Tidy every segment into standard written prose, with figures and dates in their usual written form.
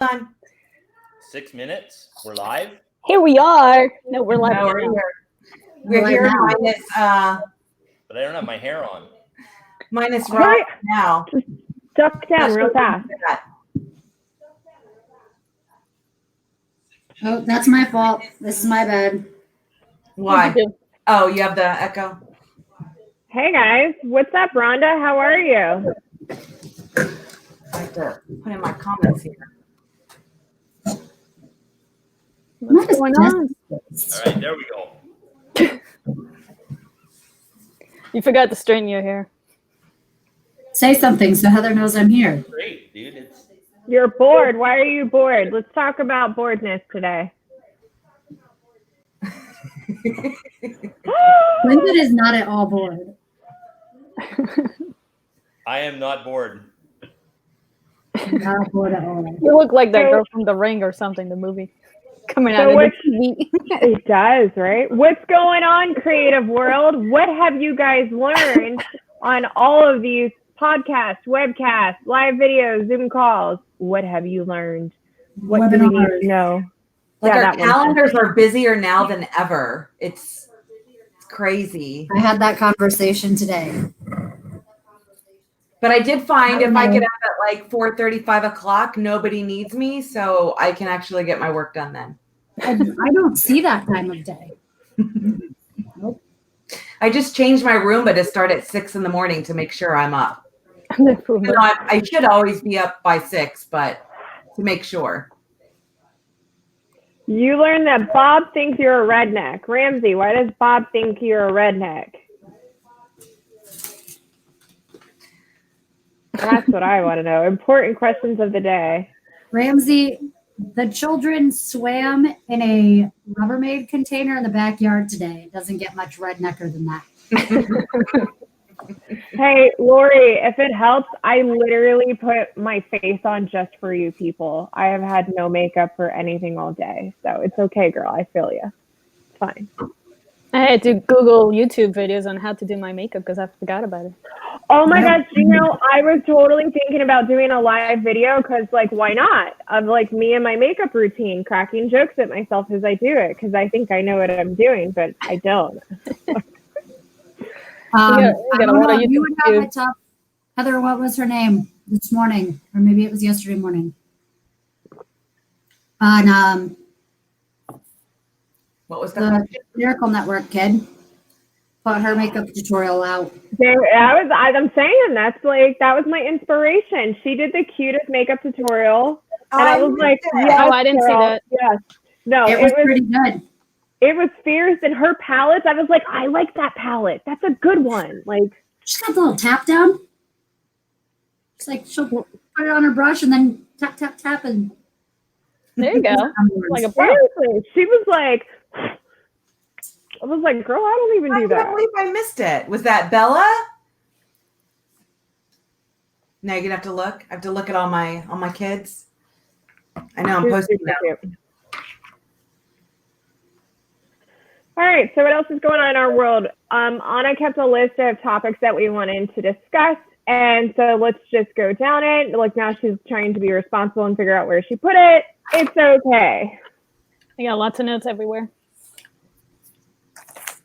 on. 6 minutes. We're live. Here we are. No, we're live. No, we're here. We're here minus But I don't have my hair on. minus Rob now. Duck down real fast. Oh, that's my fault. This is my bad. Why? Oh, you have the echo? Hey guys, what's up, Rhonda? How are you? I have to put in my comments here. What's going on? All right, there we go. You forgot to straighten your hair. Say something so Heather knows I'm here. Great, dude. You're bored. Why are you bored? Let's talk about boredness today. Linda is not at all bored. I am not bored. Not bored at all. You look like that girl from The Ring or something, the movie. Coming out of the TV. It does, right? What's going on, creative world? What have you guys learned on all of these podcasts, webcasts, live videos, Zoom calls? What have you learned? What do we need to know? Like our calendars are busier now than ever. It's crazy. I had that conversation today. But I did find if I get up at like 4:30, 5 o'clock, nobody needs me, so I can actually get my work done then. I don't see that time of day. Nope. I just changed my Roomba to start at 6 in the morning to make sure I'm up. I should always be up by 6, but to make sure. You learned that Bob thinks you're a redneck. Ramsey, why does Bob think you're a redneck? That's what I want to know. Important questions of the day. Ramsey, the children swam in a Rubbermaid container in the backyard today. It doesn't get much rednecker than that. Hey, Lori, if it helps, I literally put my face on just for you people. I have had no makeup for anything all day. So it's okay, girl. I feel you. It's fine. I had to Google YouTube videos on how to do my makeup because I forgot about it. Oh my gosh, I was totally thinking about doing a live video because, like, why not? Of, like, me and my makeup routine, cracking jokes at myself as I do it because I think I know what I'm doing, but I don't. I don't know, you would have it up. Heather, what was her name this morning? Or maybe it was yesterday morning. On what was the Miracle Network kid? Put her makeup tutorial out. I'm saying that was my inspiration. She did the cutest makeup tutorial. And I was like, yes, I didn't see that. Yes. No, it was pretty good. It was fierce, and her palettes, I was like, I like that palette. That's a good one. Like, she's got the little tap down. It's like she'll put it on her brush and then tap, tap, tap, and there you go. Like a seriously, she was like, I was like, girl, I don't even do that. I can't believe I missed it. Was that Bella? Now you're gonna have to look. I have to look at all my kids. I know I'm posting now. All right, so what else is going on in our world? Anna kept a list of topics that we wanted to discuss, and so let's just go down it. Like, now she's trying to be responsible and figure out where she put it. It's okay. I got lots of notes everywhere.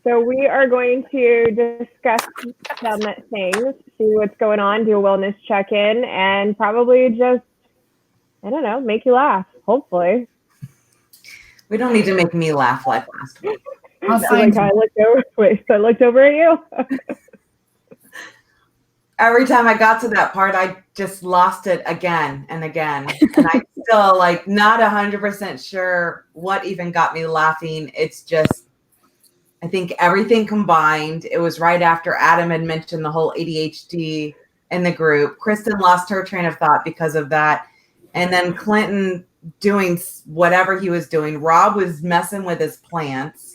So we are going to discuss some things, see what's going on, do a wellness check-in, and probably just, I don't know, make you laugh, hopefully. We don't need to make me laugh like last week. I looked over at you. Every time I got to that part, I just lost it again and again. And I'm still like not 100% sure what even got me laughing. It's just, I think everything combined. It was right after Adam had mentioned the whole ADHD in the group. Kristen lost her train of thought because of that. And then Clinton doing whatever he was doing. Rob was messing with his plants.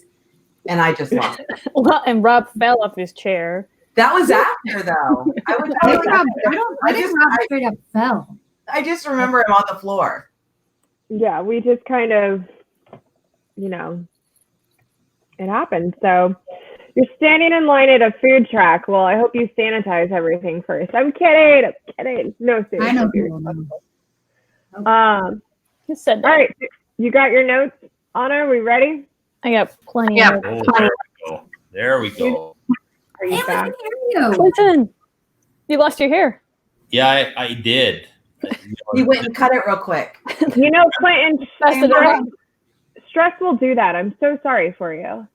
And I just lost it. Well, and Rob fell off his chair. That was after, though. I think Rob straight up fell. I just remember him on the floor. Yeah, we just kind of, it happened. So you're standing in line at a food truck. Well, I hope you sanitize everything first. I'm kidding. No, seriously. I know. Who said that? All right, you got your notes, Anna? Are we ready? I got plenty Yeah. of Oh, there we go. There we go. Are you Hey, we back? can hear you. Clinton, you lost your hair. Yeah, I did. You went and cut it real quick. You know, Clinton, Best of the stress will do that. I'm so sorry for you.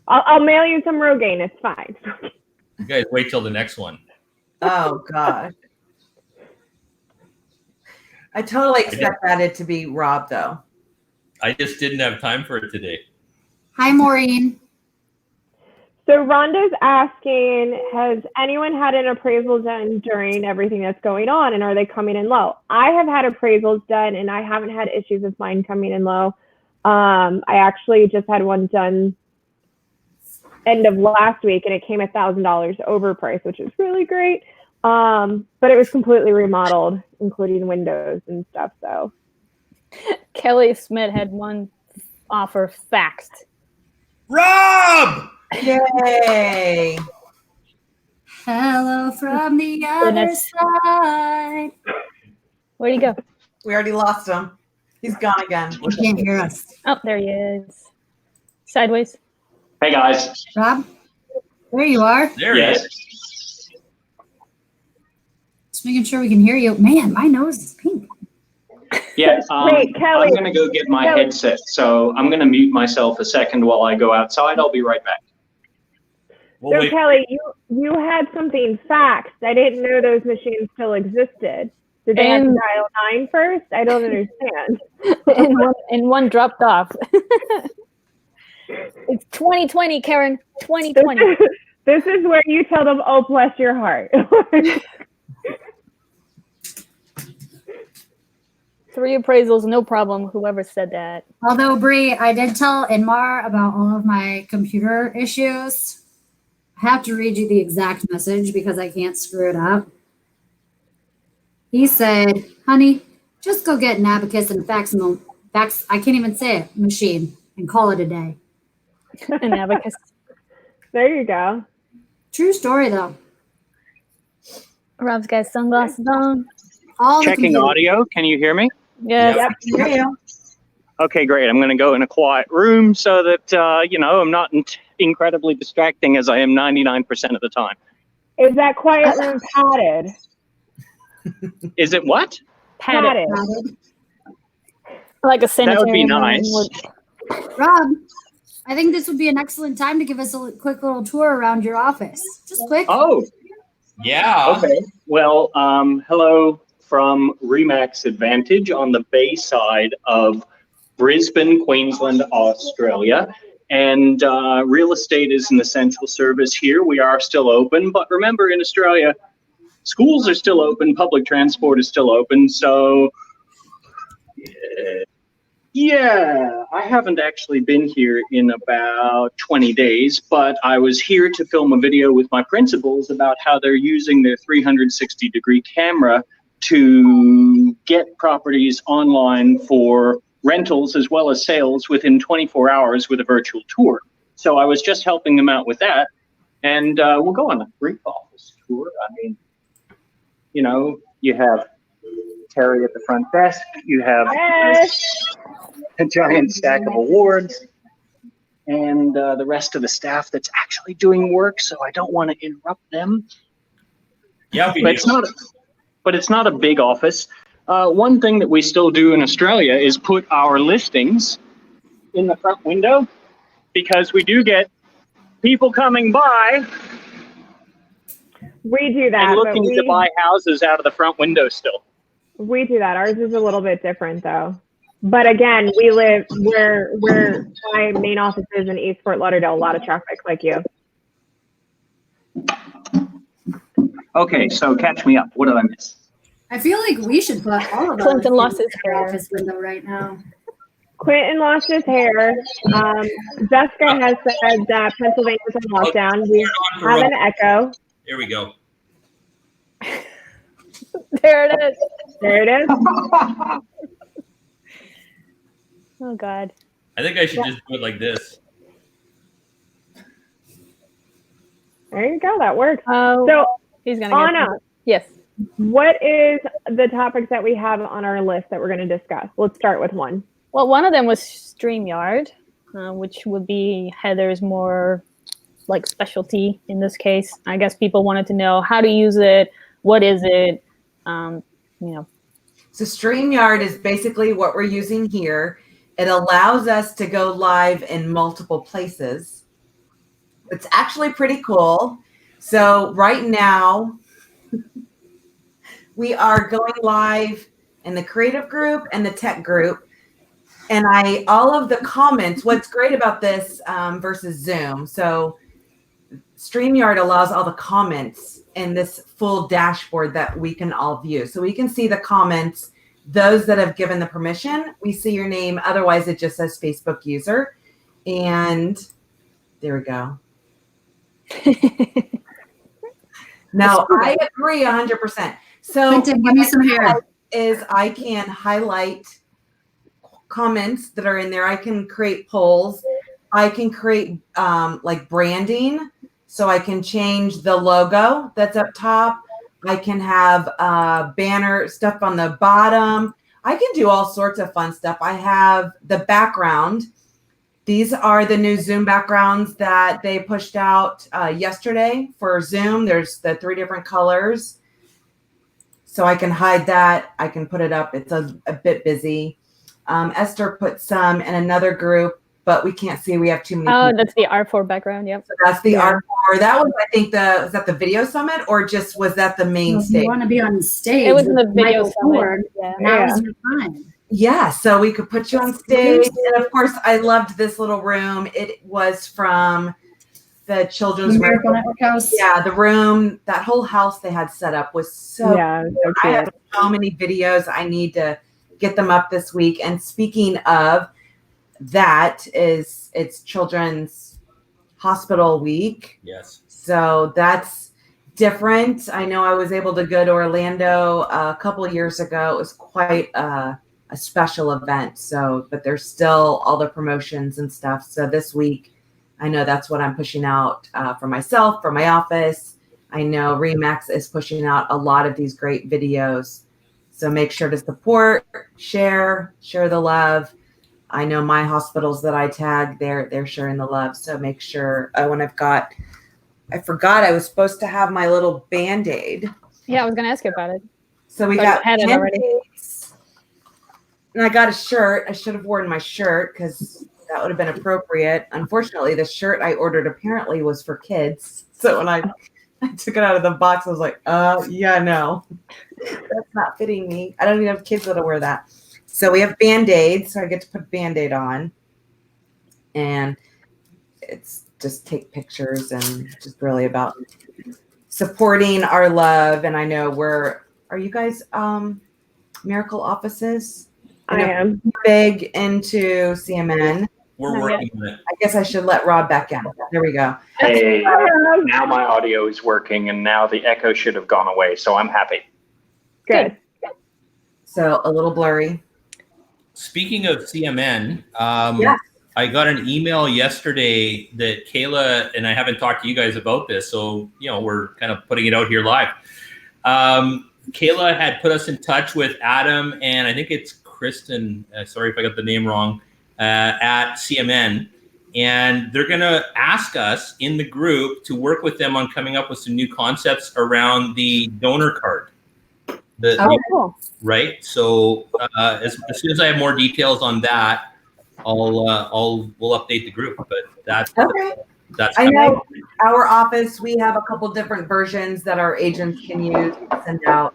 I'll mail you some Rogaine. It's fine. You guys wait till the next one. Oh God. I totally expect it to be Rob though. I just didn't have time for it today. Hi, Maureen. So Rhonda's asking, has anyone had an appraisal done during everything that's going on, and are they coming in low? I have had appraisals done, and I haven't had issues with mine coming in low. I actually just had one done end of last week, and it came $1,000 overpriced, which is really great. But it was completely remodeled, including windows and stuff. So Kelly Smith had one offer faxed. Rob! Yay! Hello from the other Goodness. side. Where'd he go? We already lost him. He's gone again. You can't hear us. Oh, there he is. Sideways. Hey guys. Rob, there you are. There he Yes. is. Just making sure we can hear you. Man, my nose is pink. Yeah. Wait, Kelly. I'm gonna go get my Kelly. headset, so I'm gonna mute myself a second while I go outside. I'll be right back. We'll So wait. Kelly, you had something faxed. I didn't know those machines still existed. Did they have to And- dial 9 first? I don't understand. and one dropped off. It's 2020, Karen. 2020. This is where you tell them, "Oh, bless your heart." 3 appraisals, no problem. Whoever said that. Although, Bri, I did tell Inmar about all of my computer issues. I have to read you the exact message because I can't screw it up. He said, honey, just go get an abacus and I can't even say it, machine, and call it a day. An abacus. There you go. True story, though. Rob's got sunglasses on. All the Checking computer- audio. Can you hear me? Yes. Yep. Hear you. Okay, great. I'm gonna go in a quiet room so that I'm not incredibly distracting as I am 99% of the time. Is that quiet room padded? Is it what? Padded. Padded. Like a sanitary. That would be nice. Rob, I think this would be an excellent time to give us a quick little tour around your office. Just quick. Oh, Yeah. okay. Well, hello from Remax Advantage on the bay side of Brisbane, Queensland, Australia. And real estate is an essential service here. We are still open, but remember in Australia, schools are still open, public transport is still open. So, yeah, I haven't actually been here in about 20 days, but I was here to film a video with my principals about how they're using their 360-degree camera to get properties online for rentals as well as sales within 24 hours with a virtual tour. So I was just helping them out with that. And we'll go on a brief office tour. I mean, you have Terry at the front desk. You have a giant stack of awards. And the rest of the staff that's actually doing work, so I don't want to interrupt them. Yeah, we But do. it's not a big office. One thing that we still do in Australia is put our listings in the front window because we do get people coming by We do that, and but looking to buy houses out of the front window still. we do that. Ours is a little bit different, though. But again, we live where my main office is in East Fort Lauderdale. A lot of traffic, like you. Okay, so catch me up. What did I miss? I feel like we should put all of Clinton us lost in his the hair. office window right now. Quentin lost his hair. Jessica has said that Pennsylvania's in lockdown. We have an echo. Here we go. There it is. There it is. Oh, God. I think I should just do it like this. There you go. That works. Oh, So, he's going to get Anna, Yes. what is the topics that we have on our list that we're going to discuss? Let's start with one. Well, one of them was StreamYard, which would be Heather's more like specialty in this case. I guess people wanted to know how to use it, what is it, you know. So StreamYard is basically what we're using here. It allows us to go live in multiple places. It's actually pretty cool. So right now, we are going live in the creative group and the tech group. And all of the comments, what's great about this versus Zoom. So StreamYard allows all the comments in this full dashboard that we can all view. So we can see the comments, those that have given the permission, we see your name. Otherwise, it just says Facebook user. And there we go. No, I agree 100%. So Clinton, give me some hair. I can highlight comments that are in there. I can create polls. I can create like branding. So I can change the logo that's up top. I can have banner stuff on the bottom. I can do all sorts of fun stuff. I have the background. These are the new Zoom backgrounds that they pushed out yesterday for Zoom. There's the 3 different colors. So I can hide that. I can put it up. It's a bit busy. Esther put some in another group, but we can't see. We have too many people. That's the R4 background. Yep. So that's the R4. That was, I think, was that the video summit or just was that the main Well, if stage? you want to be on stage, It was in the video Michael summit. Ford, Yeah. now's your time. Yeah, so we could put you on stage. And of course, I loved this little room. It was from the children's room. Miracle Network House. Yeah, the room, that whole house they had set up was so Yeah, so I have cute. so many videos. I need to get them up this week. And speaking of that, it's Children's Hospital Week. Yes. So that's different. I know I was able to go to Orlando a couple of years ago. It was quite a special event. So, but there's still all the promotions and stuff. So this week, I know that's what I'm pushing out for myself, for my office. I know Remax is pushing out a lot of these great videos. So make sure to support, share the love. I know my hospitals that I tag, they're sharing the love. So make sure when I forgot I was supposed to have my little Band-Aid. Yeah, I was going to ask you about it. So we But got you had it already. Band-Aids. And I got a shirt. I should have worn my shirt because that would have been appropriate. Unfortunately, the shirt I ordered apparently was for kids. So when I took it out of the box, I was like, yeah, no, that's not fitting me. I don't even have kids that'll wear that. So we have Band-Aids. So I get to put Band-Aid on. And it's just take pictures and just really about supporting our love. And I know are you guys Miracle offices? I am. Big into CMN. We're working on it. I guess I should let Rob back in. There we go. Hey, now my audio is working, and now the echo should have gone away, so I'm happy. Good. So a little blurry. Speaking of CMN, Yes. I got an email yesterday that Kayla, and I haven't talked to you guys about this, so we're kind of putting it out here live. Kayla had put us in touch with Adam, and I think it's Kristen. Sorry if I got the name wrong. At CMN, and they're going to ask us in the group to work with them on coming up with some new concepts around the donor card. Cool. Right. So as soon as I have more details on that, we'll update the group. But that's Okay. That's I know our office, we have a couple different versions that our agents can use to send out.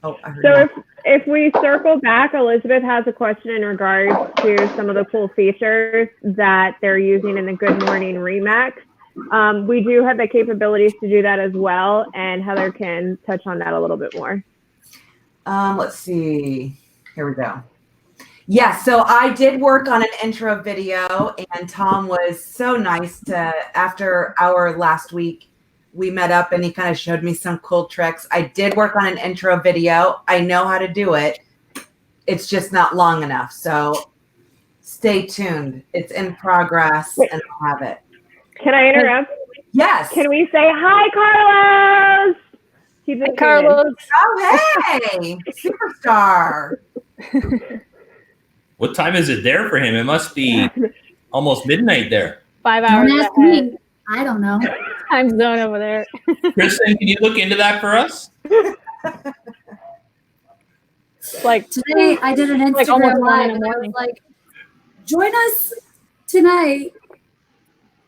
Oh, I heard So that. if we circle back, Elizabeth has a question in regards to some of the cool features that they're using in the Good Morning Remax. We do have the capabilities to do that as well, and Heather can touch on that a little bit more. Let's see. Here we go. Yeah, so I did work on an intro video, and Tom was so nice after our last week, we met up and he kind of showed me some cool tricks. I did work on an intro video. I know how to do it. It's just not long enough. So stay tuned. It's in progress and I'll have it. Can I interrupt? Yes. Can we say hi, Carlos? Keep it Carlos. Oh, hey, superstar. What time is it there for him? It must be almost midnight there. 5 hours Don't ask ahead. me. I don't know. Time zone over there. Kristen, can you look into that for us? Like Today I did an Like almost Instagram 1 live in the and I was morning. like, join us tonight.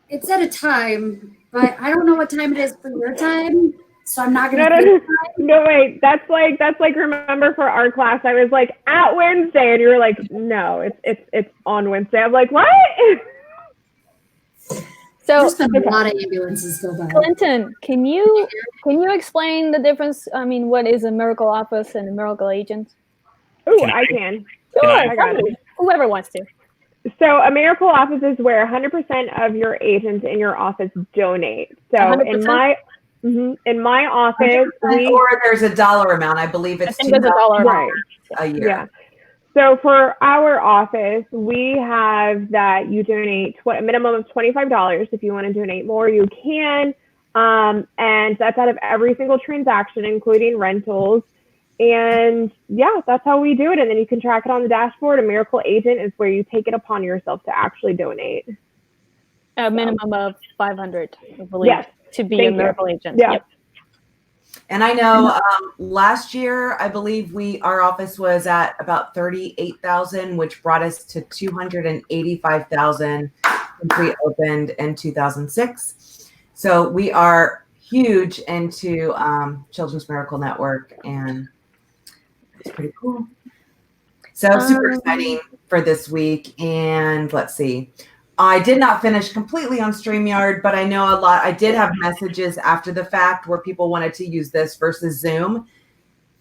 It's at a time, but I don't know what time it is for your time, so I'm not gonna. No, wait. That's like remember for our class, I was like at Wednesday, and you were like, no, it's on Wednesday. I'm like, what? so. There's been a lot of ambulances go by. Clinton, can you explain the difference? I mean, what is a miracle office and a miracle agent? Ooh, Can I can. Sure, I got it. whoever wants to. So a miracle office is where 100% of your agents in your office donate. So 100%? in my office, Or there's a dollar amount. I believe it's I think there's a dollar amount. a year. Yeah. So for our office, we have that you donate a minimum of $25. If you want to donate more, you can. And that's out of every single transaction, including rentals. And yeah, that's how we do it. And then you can track it on the dashboard. A miracle agent is where you take it upon yourself to actually donate. A minimum of 500, I believe, Yes. to be Thank a you. miracle agent. Yeah. Yep. And I know last year, I believe our office was at about 38,000, which brought us to 285,000 since we opened in 2006. So we are huge into Children's Miracle Network, and it's pretty cool. So super exciting for this week. And let's see. I did not finish completely on StreamYard, but I know I did have messages after the fact where people wanted to use this versus Zoom.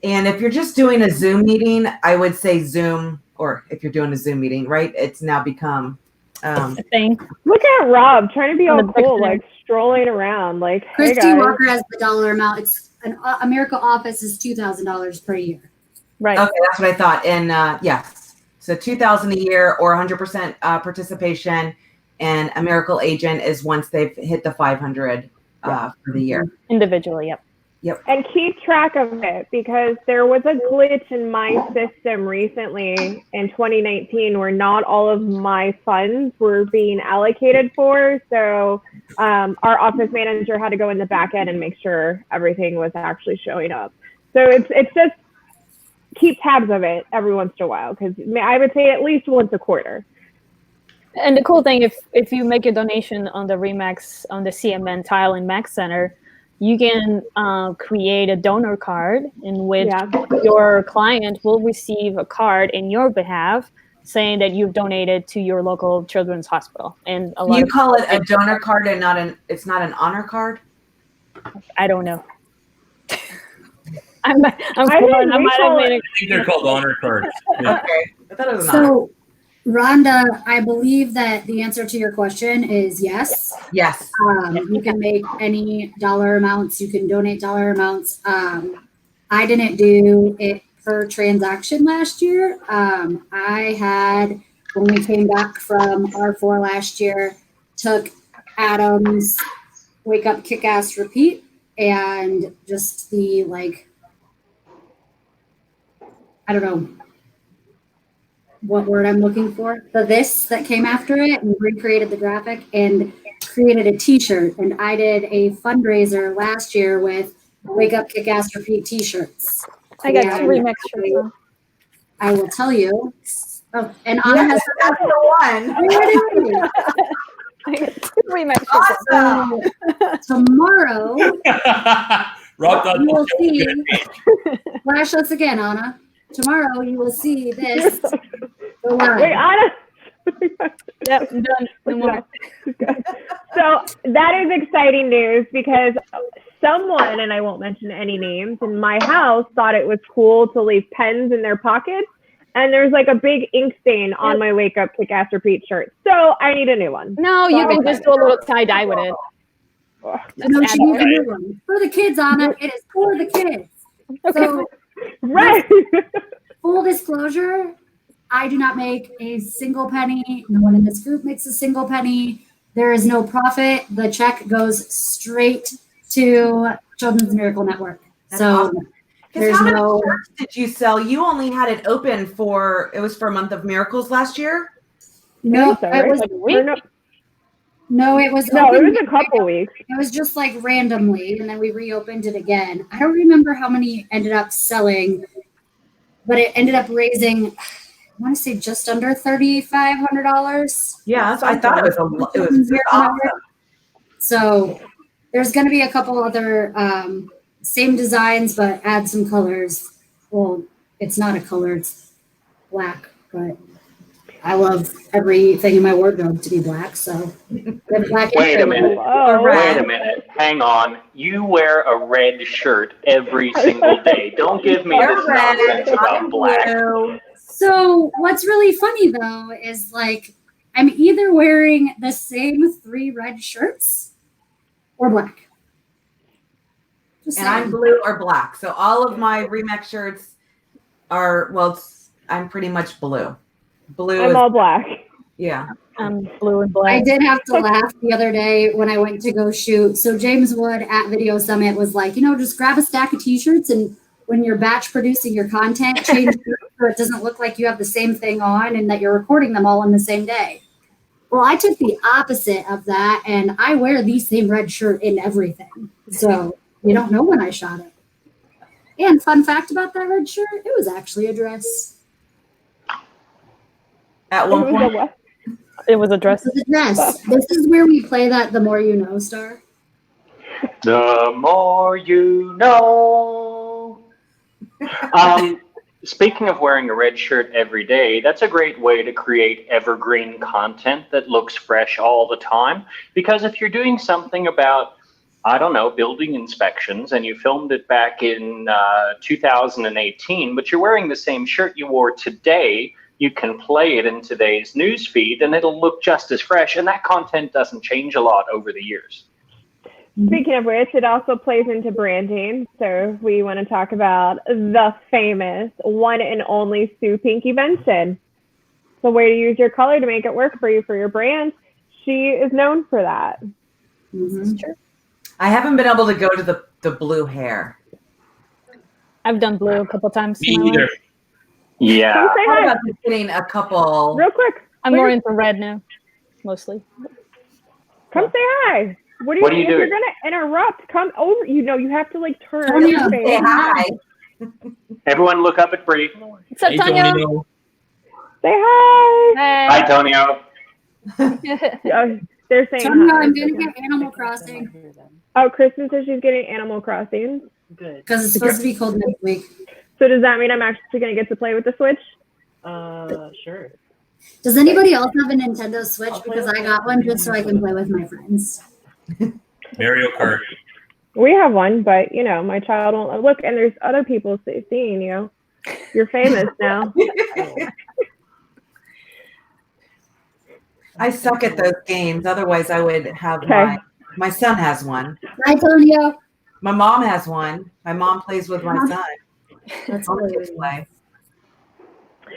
And if you're just doing a Zoom meeting, I would say Zoom, or if you're doing a Zoom meeting, right? It's now become A thing. Look at Rob trying to be all The cool, dictionary. like strolling around. Like, hey Christy guys. Walker has the dollar amount. It's a miracle office is $2,000 per year. Right. Okay, that's what I thought. And yes, so 2,000 a year or 100% participation, and a miracle agent is once they've hit the 500 for the year. Individually, yep. And keep track of it, because there was a glitch in my system recently in 2019 where not all of my funds were being allocated for. So our office manager had to go in the back end and make sure everything was actually showing up. So it's just keep tabs of it every once in a while, because I would say at least once a quarter. And the cool thing, if you make a donation on the Remax, on the CMN Tile and Max Center, you can create a donor card in which your client will receive a card in your behalf saying that you've donated to your local children's hospital. And a lot You of call it a donor card and it's not an honor card? I don't know. I'm I I might have made I think they're called honor cards. Yeah. Okay. I thought it was an honor. So, Rhonda, I believe that the answer to your question is yes. Yes. You can make any dollar amounts. You can donate dollar amounts. I didn't do it per transaction last year. I had, when we came back from R4 last year, took Adam's Wake Up, Kick Ass, Repeat, and just the, like, I don't know what word I'm looking for. The this that came after it, and recreated the graphic and created a t-shirt. And I did a fundraiser last year with Wake Up, Kick Ass, Repeat t-shirts. I got And 2 Remax shirts on. I will tell you. Oh, and Anna has That's the one. I got 2 Remax shirts on. Awesome. tomorrow Rob thought you will that was see. gonna be- Flash us again, Anna. Tomorrow you will see this. Go live. Wait, Anna. Yep, I'm done. No more. So that is exciting news, because someone, and I won't mention any names, in my house thought it was cool to leave pens in their pockets. And there's like a big ink stain on my Wake Up, Kick Ass, Repeat shirt. So I need a new one. No, you can just do a little tie-dye with it. No, Just she add needs a it. new one. For the kids, Anna. It is for the kids. Okay. So, Right. full disclosure, I do not make a single penny. No one in this group makes a single penny. There is no profit. The check goes straight to Children's Miracle Network. That's So awesome. Because there's how many no. shirts did you sell? You only had it open for, it was for Month of Miracles last year? No, so, it right? was Like a week? no, it was No, it open. was a couple weeks. It was just like randomly, and then we reopened it again. I don't remember how many ended up selling, but it ended up raising, I want to say just under $3,500. Yeah, I thought it was awesome. So there's going to be a couple other same designs, but add some colors. Well, it's not a color; it's black, but I love everything in my wardrobe to be black. So black. Wait a minute. Hello. Wait a minute. Hang on. You wear a red shirt every single day. Don't give me You're this red, nonsense about I'm black. blue. So what's really funny though is like I'm either wearing the same 3 red shirts or black. Just And I'm saying. blue or black. So all of my Remix shirts are, well, I'm pretty much blue. Blue I'm is, all black. yeah. Blue and I black. did have to laugh the other day when I went to go shoot. So James Wood at Video Summit was like, just grab a stack of t-shirts and when you're batch producing your content, change it so it doesn't look like you have the same thing on and that you're recording them all in the same day. Well, I took the opposite of that and I wear the same red shirt in everything. So you don't know when I shot it. And fun fact about that red shirt, it was actually a dress. At It one was a point, what? It was a dress. It was a dress. This is where we play that The More You Know star. The more you know. Speaking of wearing a red shirt every day, that's a great way to create evergreen content that looks fresh all the time. Because if you're doing something about, I don't know, building inspections, and you filmed it back in 2018, but you're wearing the same shirt you wore today, you can play it in today's news feed and it'll look just as fresh. And that content doesn't change a lot over the years. Speaking of which, it also plays into branding. So we want to talk about the famous one and only Sue Pinky Benson. The way to use your color to make it work for you for your brand. She is known for that. Mm-hmm. Sure. I haven't been able to go to the blue hair. I've done blue a couple times. Me in my life. either. Yeah. Come say I thought hi. about just getting a couple. Real quick. I'm more into red now, mostly. Come say hi. What What do are you if doing? you're going to interrupt, come over. You have to like turn Oh, yeah. your Say face. hi. Everyone look up at Bri. What's up, Hey, Tanya? Tonio. Say hi. Hi, Tonio. Oh, they're saying Tanya, hi. I'm going to get Animal Crossing Oh, Kristen says she's getting Animal Crossing. because it's supposed to be cold next week. So does that mean I'm actually going to get to play with the Switch? Sure. Does anybody else have a Nintendo Switch? Because I got one just so I can play with my friends. Mario Kart. We have one, but my child won't look. And there's other people seeing you. You're famous now. I suck at those games. Otherwise, I would have Okay. my son has one. Hi, Tonio. My mom has one. My mom plays with my son. That's All the hilarious. kids play.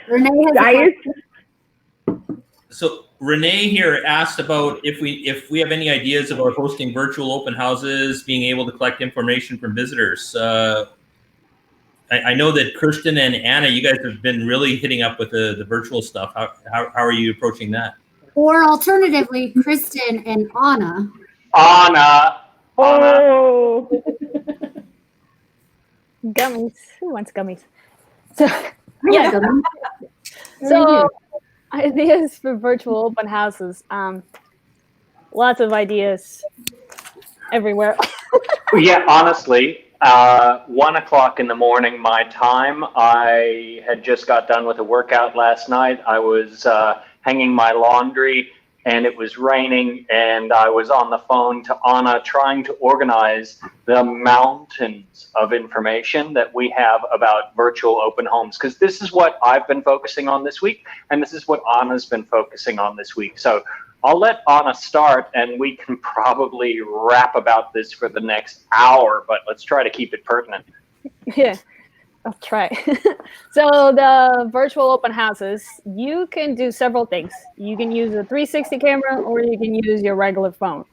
Renee has I a used So Renee here asked about if we have any ideas about hosting virtual open houses, being able to collect information from visitors. I know that Kristen and Anna, you guys have been really hitting up with the virtual stuff. How are you approaching that? Or alternatively, Kristen and Anna. Anna. Oh, Gummies. Who wants gummies? So, Yeah. so ideas for virtual open houses. Lots of ideas everywhere. Yeah, honestly, 1 o'clock in the morning, my time. I had just got done with a workout last night. I was hanging my laundry and it was raining and I was on the phone to Anna trying to organize the mountains of information that we have about virtual open homes, because this is what I've been focusing on this week and this is what Anna's been focusing on this week. So I'll let Anna start and we can probably rap about this for the next hour, but let's try to keep it pertinent. Yeah, I'll try. So the virtual open houses, you can do several things. You can use a 360 camera or you can use your regular phone.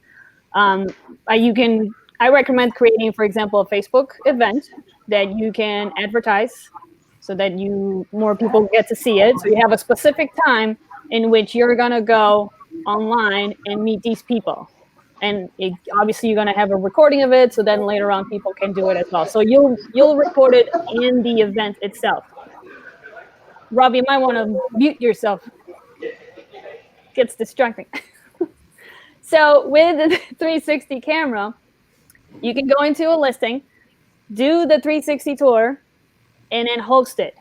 I recommend creating, for example, a Facebook event that you can advertise so that more people get to see it. So you have a specific time in which you're gonna go online and meet these people. And obviously you're gonna have a recording of it, so then later on people can do it as well. So you'll record it in the event itself. Rob, you might want to mute yourself. Gets distracting. So with the 360 camera, you can go into a listing, do the 360 tour, and then host it.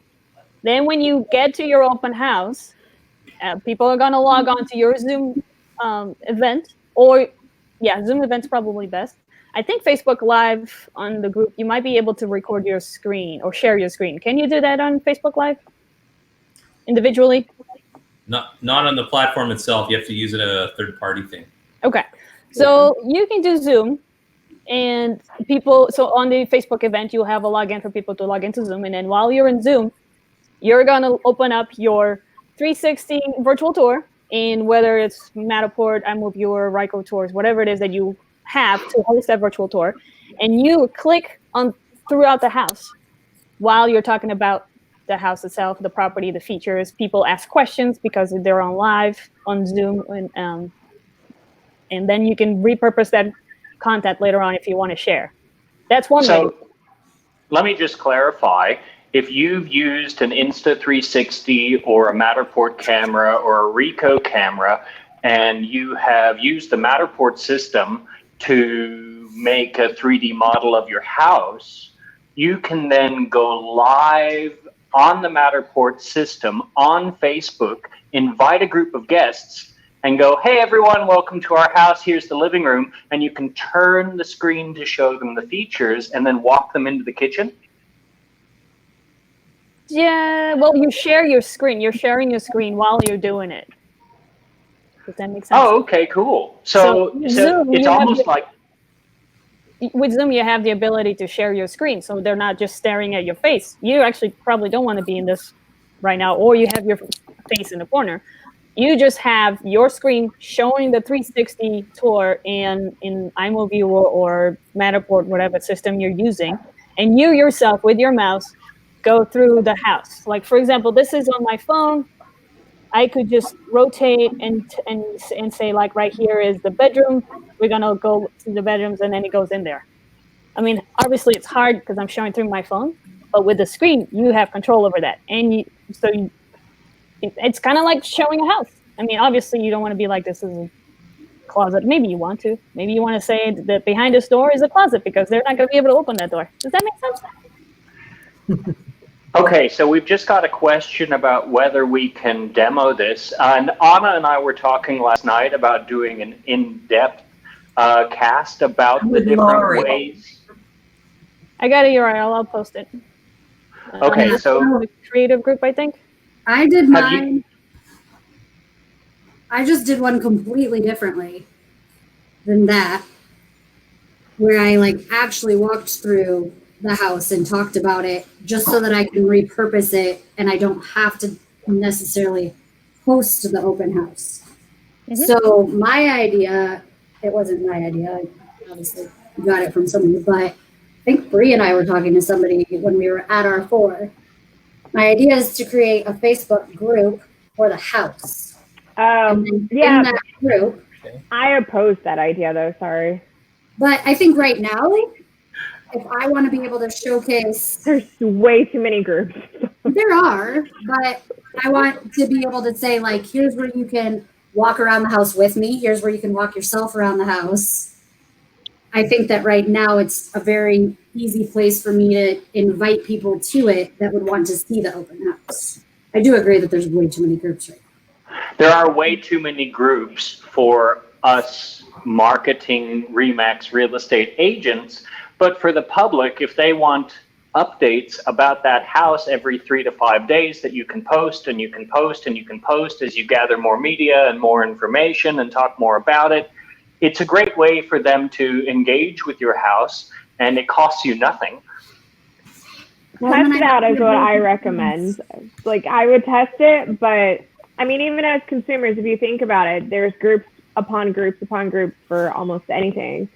Then when you get to your open house, people are going to log on to your Zoom event, or Zoom event's probably best. I think Facebook Live on the group, you might be able to record your screen or share your screen. Can you do that on Facebook Live individually? Not on the platform itself. You have to use a third-party thing. Okay. So you can do Zoom, and so on the Facebook event, you'll have a login for people to log into Zoom. And then while you're in Zoom, you're going to open up your 360 virtual tour, and whether it's Matterport, iMoviewer, Ryko Tours, whatever it is that you have to host that virtual tour, and you click on throughout the house while you're talking about the house itself, the property, the features. People ask questions because they're on live on Zoom, and then you can repurpose that content later on if you want to share. That's one way. So let me just clarify. If you've used an Insta360 or a Matterport camera or a Ricoh camera, and you have used the Matterport system to make a 3D model of your house, you can then go live on the Matterport system on Facebook, invite a group of guests, and go, hey, everyone, welcome to our house. Here's the living room. And you can turn the screen to show them the features and then walk them into the kitchen. Yeah, well, you share your screen. You're sharing your screen while you're doing it. Does that make sense? Oh, okay, cool. So Zoom, it's almost like... With Zoom, you have the ability to share your screen, so they're not just staring at your face. You actually probably don't want to be in this right now, or you have your face in the corner. You just have your screen showing the 360 tour in iMoviewer or Matterport, whatever system you're using, and you yourself with your mouse go through the house. Like, for example, this is on my phone. I could just rotate and say, like, right here is the bedroom. We're gonna go to the bedrooms, and then it goes in there. I mean, obviously it's hard because I'm showing through my phone, but with the screen, you have control over that, and it's kind of like showing a house. I mean, obviously you don't want to be like, this is a closet. Maybe you want to. Maybe you want to say that behind this door is a closet because they're not going to be able to open that door. Does that make sense? Okay, so we've just got a question about whether we can demo this. And Anna and I were talking last night about doing an in-depth cast about the different ways. I got a URL. I'll post it. Okay, so the creative group, I think. I did mine. I just did one completely differently than that, where I actually walked through the house and talked about it just so that I can repurpose it and I don't have to necessarily host the open house. Mm-hmm. So my idea, it wasn't my idea, I obviously got it from somebody, but I think Bri and I were talking to somebody when we were at R4. My idea is to create a Facebook group for the house. In that group, I oppose that idea though, sorry. But I think right now, if I want to be able to showcase... There's way too many groups. There are, but I want to be able to say, here's where you can walk around the house with me. Here's where you can walk yourself around the house. I think that right now it's a very easy place for me to invite people to it that would want to see the open house. I do agree that there's way too many groups right now. There are way too many groups for us marketing RE/MAX real estate agents, but for the public, if they want updates about that house every 3 to 5 days that you can post and you can post and you can post as you gather more media and more information and talk more about it, it's a great way for them to engage with your house, and it costs you nothing. Test it out is what I recommend. I would test it, but I mean, even as consumers, if you think about it, there's groups upon groups upon groups for almost anything.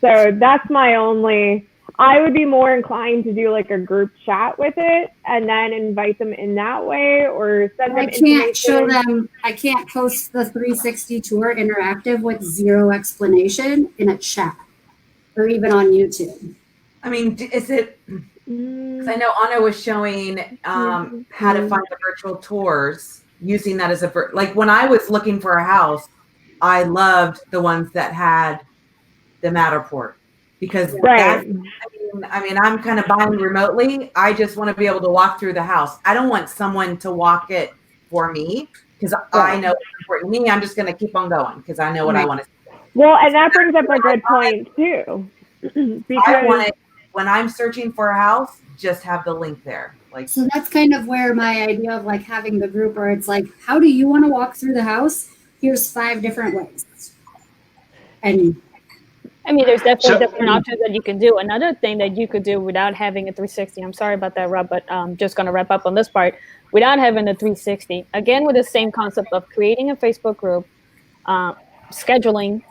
So that's my only, I would be more inclined to do like a group chat with it and then invite them in that way, or send them I information. can't show them, I can't post the 360 tour interactive with zero explanation in a chat or even on YouTube. I mean, is it, 'cause I know Anna was showing how to find the virtual tours, using that as like when I was looking for a house, I loved the ones that had the Matterport, because Right. I mean, I'm kind of buying remotely. I just want to be able to walk through the house. I don't want someone to walk it for me, because I know it's important to me. I'm just going to keep on going because I know what I want to see. Well, and that brings up a good point too. Because I want it, when I'm searching for a house, just have the link there. Like, So that's kind of where my idea of like having the group where it's like, how do you want to walk through the house? Here's 5 different ways. And I mean, there's definitely different options that you can do. Another thing that you could do without having a 360, I'm sorry about that, Rob, but I'm just going to wrap up on this part. Without having a 360, again, with the same concept of creating a Facebook group, scheduling,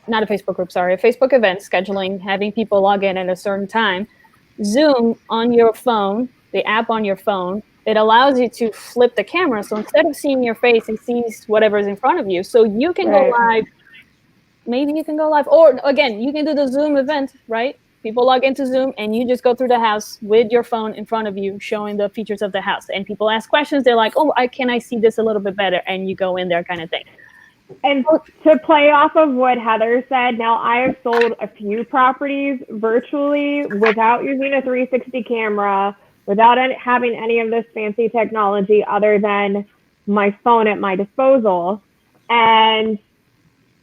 not a Facebook group, sorry, a Facebook event, scheduling, having people log in at a certain time, Zoom on your phone, the app on your phone, it allows you to flip the camera. So instead of seeing your face, it sees whatever's in front of you. So you can go live. Maybe you can go live, or again, you can do the Zoom event, right? People log into Zoom and you just go through the house with your phone in front of you, showing the features of the house. And people ask questions. They're like, oh, can I see this a little bit better? And you go in there, kind of thing. And to play off of what Heather said, now I have sold a few properties virtually without using a 360 camera, without having any of this fancy technology other than my phone at my disposal. And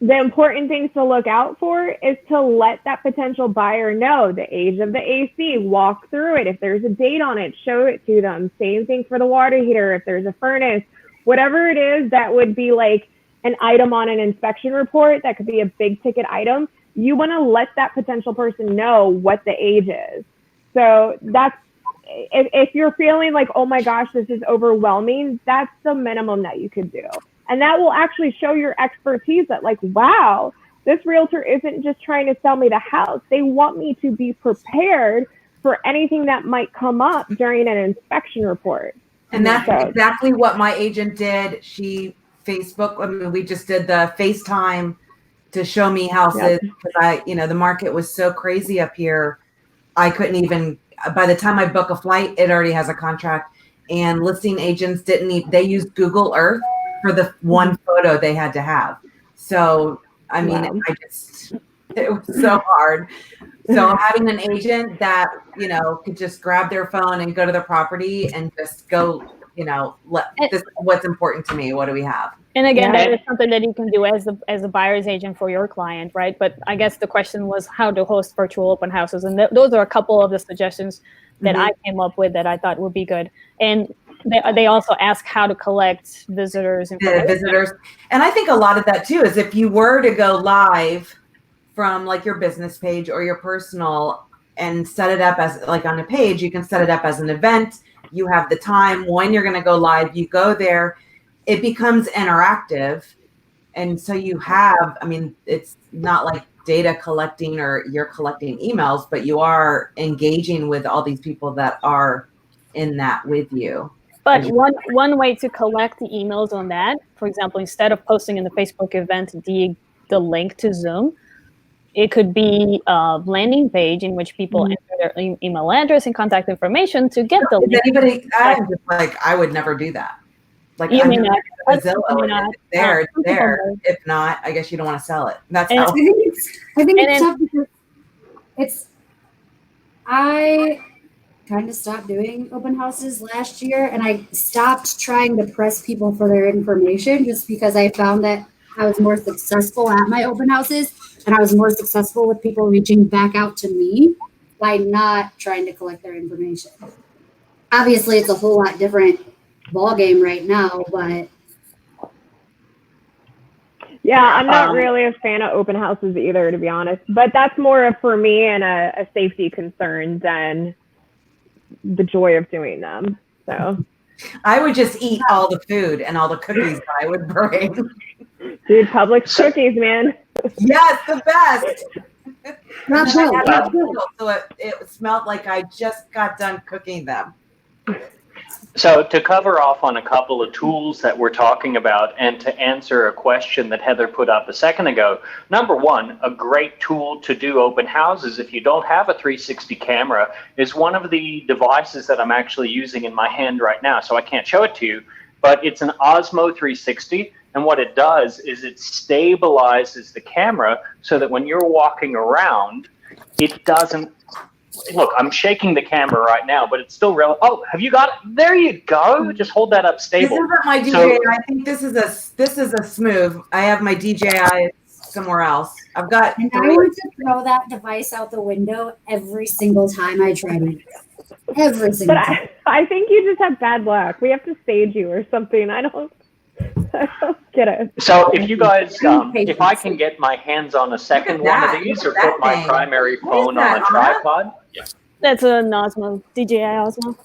the important things to look out for is to let that potential buyer know the age of the AC, walk through it. If there's a date on it, show it to them. Same thing for the water heater. If there's a furnace, whatever it is that would be like an item on an inspection report, that could be a big ticket item. You want to let that potential person know what the age is. So that's, if you're feeling like, oh my gosh, this is overwhelming, that's the minimum that you could do. And that will actually show your expertise that like, wow, this realtor isn't just trying to sell me the house. They want me to be prepared for anything that might come up during an inspection report. and that's exactly what my agent did. She Facebook, I mean, we just did the FaceTime to show me houses because the market was so crazy up here. I couldn't even, by the time I book a flight, it already has a contract. And listing agents they used Google Earth for the one photo they had to have. So, I mean, it was so hard. So having an agent that, could just grab their phone and go to the property and just go, this is what's important to me. What do we have? And again, that is something that you can do as a buyer's agent for your client, right? But I guess the question was how to host virtual open houses. And those are a couple of the suggestions that I came up with that I thought would be good. And they also ask how to collect visitors. And I think a lot of that too is if you were to go live from like your business page or your personal and set it up as like on a page, you can set it up as an event. You have the time when you're going to go live, you go there, it becomes interactive. And so you have, I mean, it's not like data collecting or you're collecting emails, but you are engaging with all these people that are in that with you. But one way to collect the emails on that, for example, instead of posting in the Facebook event the link to Zoom, it could be a landing page in which people enter their email address and contact information to get the link. I'm just like, I would never do that. Like, you may not. Zillow, there. If not, I guess you don't want to sell it. That's how. I think it's tough because I kind of stopped doing open houses last year, and I stopped trying to press people for their information just because I found that I was more successful at my open houses and I was more successful with people reaching back out to me by not trying to collect their information. Obviously, it's a whole lot different ball game right now, but I'm not really a fan of open houses either, to be honest. But that's more for me and a safety concern than the joy of doing them. So I would just eat all the food and all the cookies that I would bring. Dude, Publix cookies, man. Yes, the best. Rob, And I go, had Rob, a go. candle, so it smelled like I just got done cooking them. So to cover off on a couple of tools that we're talking about and to answer a question that Heather put up a second ago, number one, a great tool to do open houses if you don't have a 360 camera is one of the devices that I'm actually using in my hand right now. So I can't show it to you, but it's an Osmo 360. And what it does is it stabilizes the camera so that when you're walking around, it doesn't. Look, I'm shaking the camera right now, but it's still real. Oh, have you got it? There you go. Just hold that up This stable. isn't my DJI. So- I think this is a smooth. I have my DJI somewhere else. I've got And I three. want to throw that device out the window every single time I try to use it. Every single But time. I think you just have bad luck. We have to stage you or something. I don't get it. So if you guys, if I can get my hands on a second one of these or Look at put my that thing. primary What is phone that, on a Anna? tripod. That's an Osmo, DJI Osmo.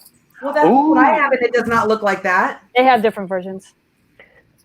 Well, that's Ooh. what I have, and it does not look like that. They have different versions.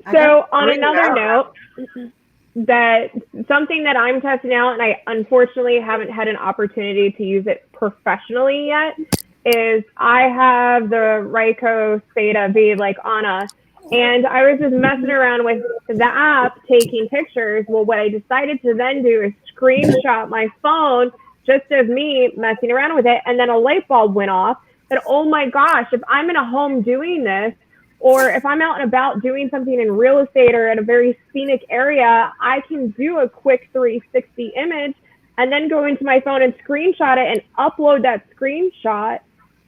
I So got on three another now. note, that something that I'm testing out, and I unfortunately haven't had an opportunity to use it professionally yet, is I have the Ryko Theta V like Anna, and I was just messing around with the app taking pictures. Well, what I decided to then do is screenshot my phone just as me messing around with it, and then a light bulb went off. And oh my gosh, if I'm in a home doing this, or if I'm out and about doing something in real estate or at a very scenic area, I can do a quick 360 image and then go into my phone and screenshot it and upload that screenshot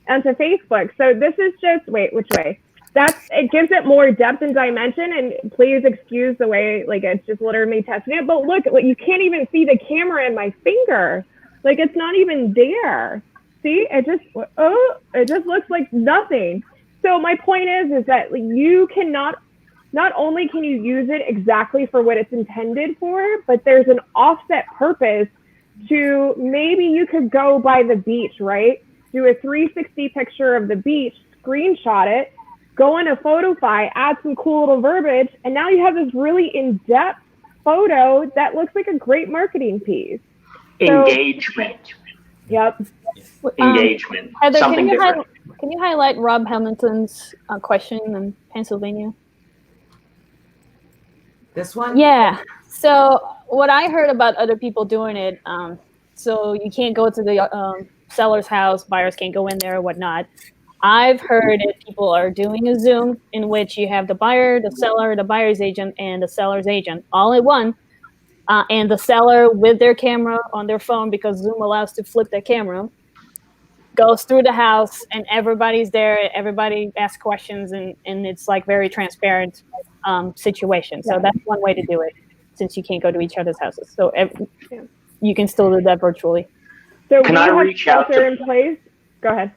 onto Facebook. So this is just, wait, which way? It gives it more depth and dimension, and please excuse the way, like, it's just literally testing it. But look, you can't even see the camera in my finger. Like, it's not even there. See, it just looks like nothing. So my point is that you cannot, not only can you use it exactly for what it's intended for, but there's an offset purpose to, maybe you could go by the beach, right? Do a 360 picture of the beach, screenshot it, go into PhotoFi, add some cool little verbiage, and now you have this really in-depth photo that looks like a great marketing piece. So, Engagement. yep. Engagement. Heather, Something different. can you highlight Rob Hamilton's question in Pennsylvania? This one? Yeah. So what I heard about other people doing it, so you can't go to the seller's house, buyers can't go in there or whatnot. I've heard that people are doing a Zoom in which you have the buyer, the seller, the buyer's agent, and the seller's agent all at one. And the seller with their camera on their phone, because Zoom allows to flip their camera, goes through the house and everybody's there. Everybody asks questions, and it's like very transparent situation. So that's one way to do it, since you can't go to each other's houses. So you can still do that virtually. So Can I reach out to- in place? Go ahead.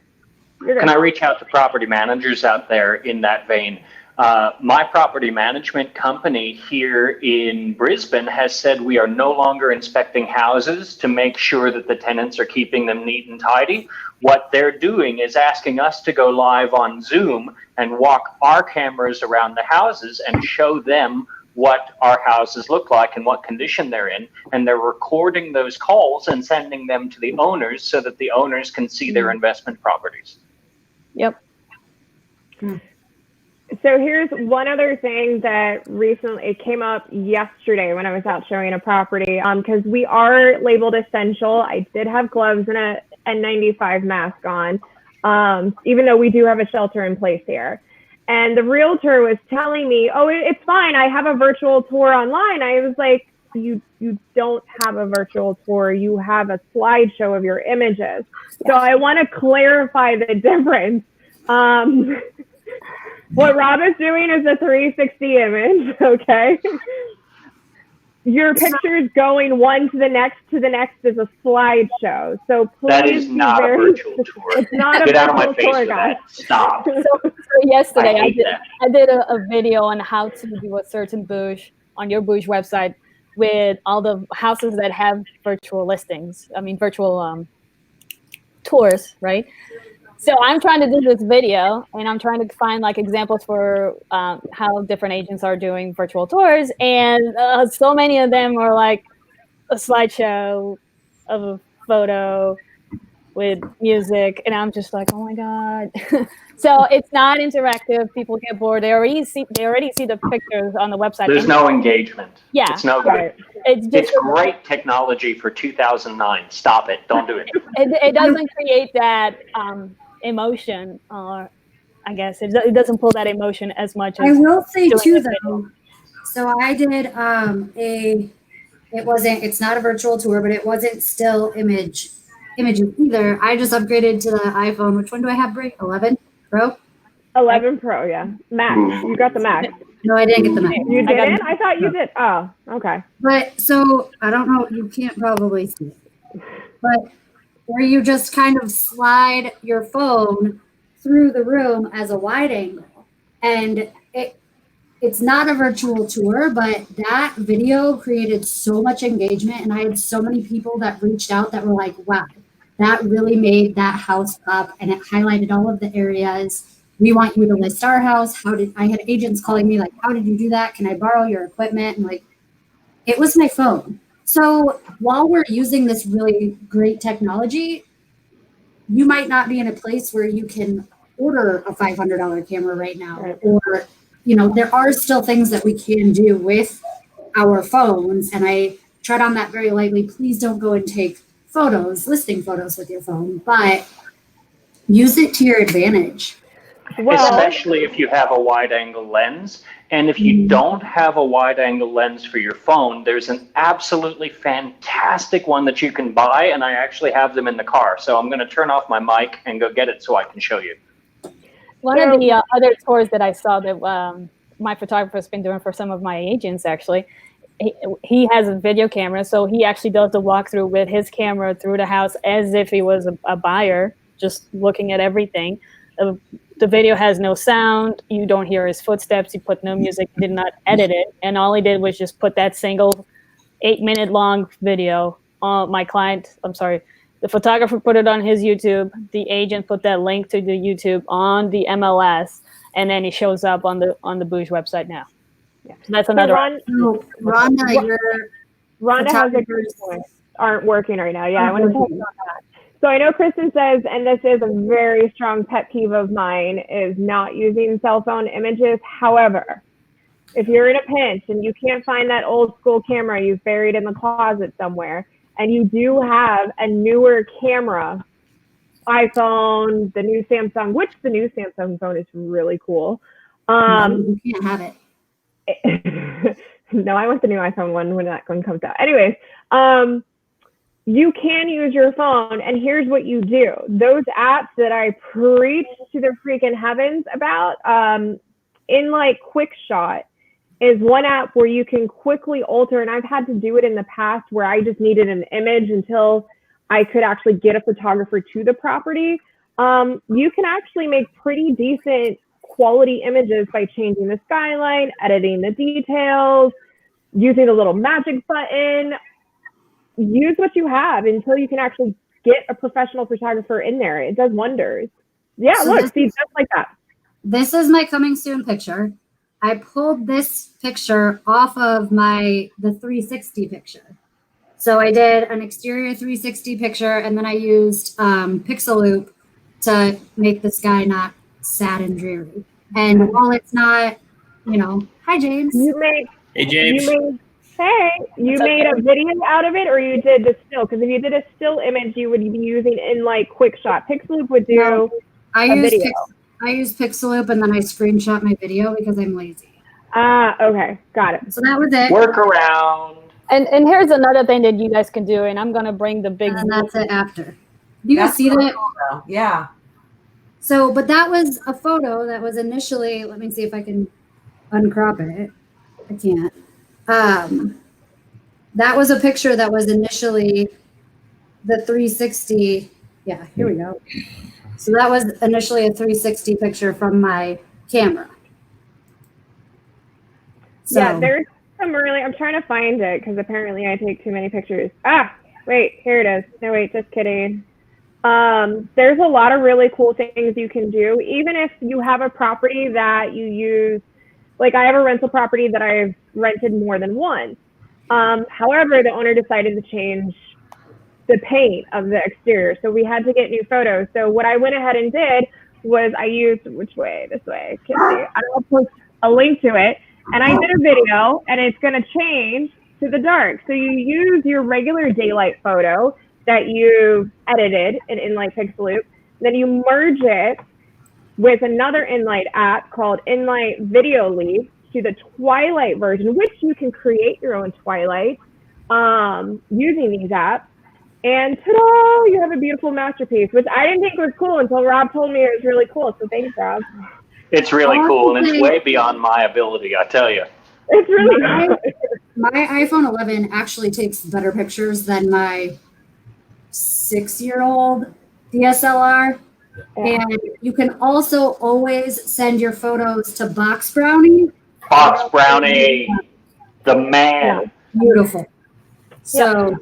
Can I reach out to property managers out there in that vein? My property management company here in Brisbane has said we are no longer inspecting houses to make sure that the tenants are keeping them neat and tidy. What they're doing is asking us to go live on Zoom and walk our cameras around the houses and show them what our houses look like and what condition they're in. And they're recording those calls and sending them to the owners so that the owners can see their investment properties. Yep. So here's one other thing that recently, it came up yesterday when I was out showing a property, because we are labeled essential. I did have gloves and a N95 mask on, even though we do have a shelter in place here. And the realtor was telling me, oh, it's fine, I have a virtual tour online. I was like, you don't have a virtual tour, you have a slideshow of your images. So I want to clarify the difference. What Rob is doing is a 360 image, okay? Your picture's going one to the next is a slideshow. So please That is not a virtual tour. It's not a Get out of my virtual face tour, with guys. that. Stop. So yesterday I hate that. I did a video on how to do a certain bush on your bush website with all the houses that have virtual listings. I mean, virtual tours, right? So I'm trying to do this video, and I'm trying to find like examples for how different agents are doing virtual tours, and so many of them are like a slideshow, of a photo with music, and I'm just like, oh my god. So it's not interactive. People get bored. They already see the pictures on the website. There's no engagement. Yeah, It's no Right. good. it's just It's great technology for 2009. Stop it. Don't do it. it doesn't create that emotion, or I guess it doesn't pull that emotion as much as I will say doing too, the video. though. So I did it's not a virtual tour, but it wasn't still images either. I just upgraded to the iPhone. Which one do I have, Bri? 11 Pro? 11 Pro, yeah. Max. You got the Max. No, I didn't get the Max. You I got didn't? I thought you did. Oh, okay. But so I don't know. You can't probably see it, but where you just kind of slide your phone through the room as a wide angle, and it's not a virtual tour, but that video created so much engagement, and I had so many people that reached out that were like, wow, that really made that house pop, and it highlighted all of the areas. We want you to list our house. I had agents calling me like, how did you do that? Can I borrow your equipment? And like, it was my phone. So while we're using this really great technology, you might not be in a place where you can order a $500 camera right now, Right. or there are still things that we can do with our phones. And I tread on that very lightly. Please don't go and take listing photos with your phone, but use it to your advantage. Well, Especially if you have a wide angle lens. And if you don't have a wide angle lens for your phone, there's an absolutely fantastic one that you can buy. And I actually have them in the car. So I'm going to turn off my mic and go get it so I can show you. One of the other tours that I saw that my photographer's been doing for some of my agents, actually, he has a video camera, so he actually does the walkthrough with his camera through the house as if he was a buyer, just looking at everything. The video has no sound. You don't hear his footsteps. He put no music. He did not edit it, and all he did was just put that single 8-minute long video. The photographer put it on his YouTube. The agent put that link to the YouTube on the MLS, and then he shows up on the Bouge website now. Yeah, so that's another. So, Rhonda, your Rhonda has a good point. Aren't working right now. Yeah, I want to talk about that. So I know Kristen says, and this is a very strong pet peeve of mine, is not using cell phone images. However, if you're in a pinch and you can't find that old school camera you've buried in the closet somewhere, and you do have a newer camera, iPhone, the new Samsung, which the new Samsung phone is really cool. you can't have it. No, I want the new iPhone one when that one comes out. Anyways, you can use your phone, and here's what you do. Those apps that I preach to the freaking heavens about, in like Quick Shot, is one app where you can quickly alter, and I've had to do it in the past where I just needed an image until I could actually get a photographer to the property. You can actually make pretty decent quality images by changing the skyline, editing the details, using the little magic button. Use what you have until you can actually get a professional photographer in there. It does wonders. Yeah, So look, see, just like that. This is my coming soon picture. I pulled this picture off of the 360 picture. So I did an exterior 360 picture, and then I used Pixel Loop to make the sky not sad and dreary. And while it's not, hi James. Hey, James. You made a video out of it, or you did the still? Because if you did a still image, you would be using in like Quick Shot. Pixel Loop would do a video. I use Pixel Loop, and then I screenshot my video because I'm lazy. Okay, got it. So that was it. Workaround. And here's another thing that you guys can do, and I'm gonna bring the big. And that's it after. You guys see that? Cool, yeah. So, but that was a photo that was initially, let me see if I can uncrop it. I can't. That was a picture that was initially the 360. Yeah, here we go. So that was initially a 360 picture from my camera. So, Yeah, there's some really, I'm trying to find it because apparently I take too many pictures. Wait, here it is. No, wait, just kidding. There's a lot of really cool things you can do, even if you have a property that you use. Like I have a rental property that I've rented more than once. However, the owner decided to change the paint of the exterior. So we had to get new photos. So what I went ahead and did was I used, which way? This way. Can't see. I'll post a link to it. And I did a video, and it's going to change to the dark. So you use your regular daylight photo that you edited in InLight Pixaloop. Then you merge it with another InLight app called InLight Video Leaf to the Twilight version, which you can create your own Twilight using these apps. And ta-da, you have a beautiful masterpiece, which I didn't think was cool until Rob told me it was really cool. So thanks, Rob. It's really cool, and it's way beyond my ability, I tell you. It's really good. My iPhone 11 actually takes better pictures than my 6-year-old DSLR. And you can also always send your photos to Box Brownie. Box Brownie, the man. Beautiful. So,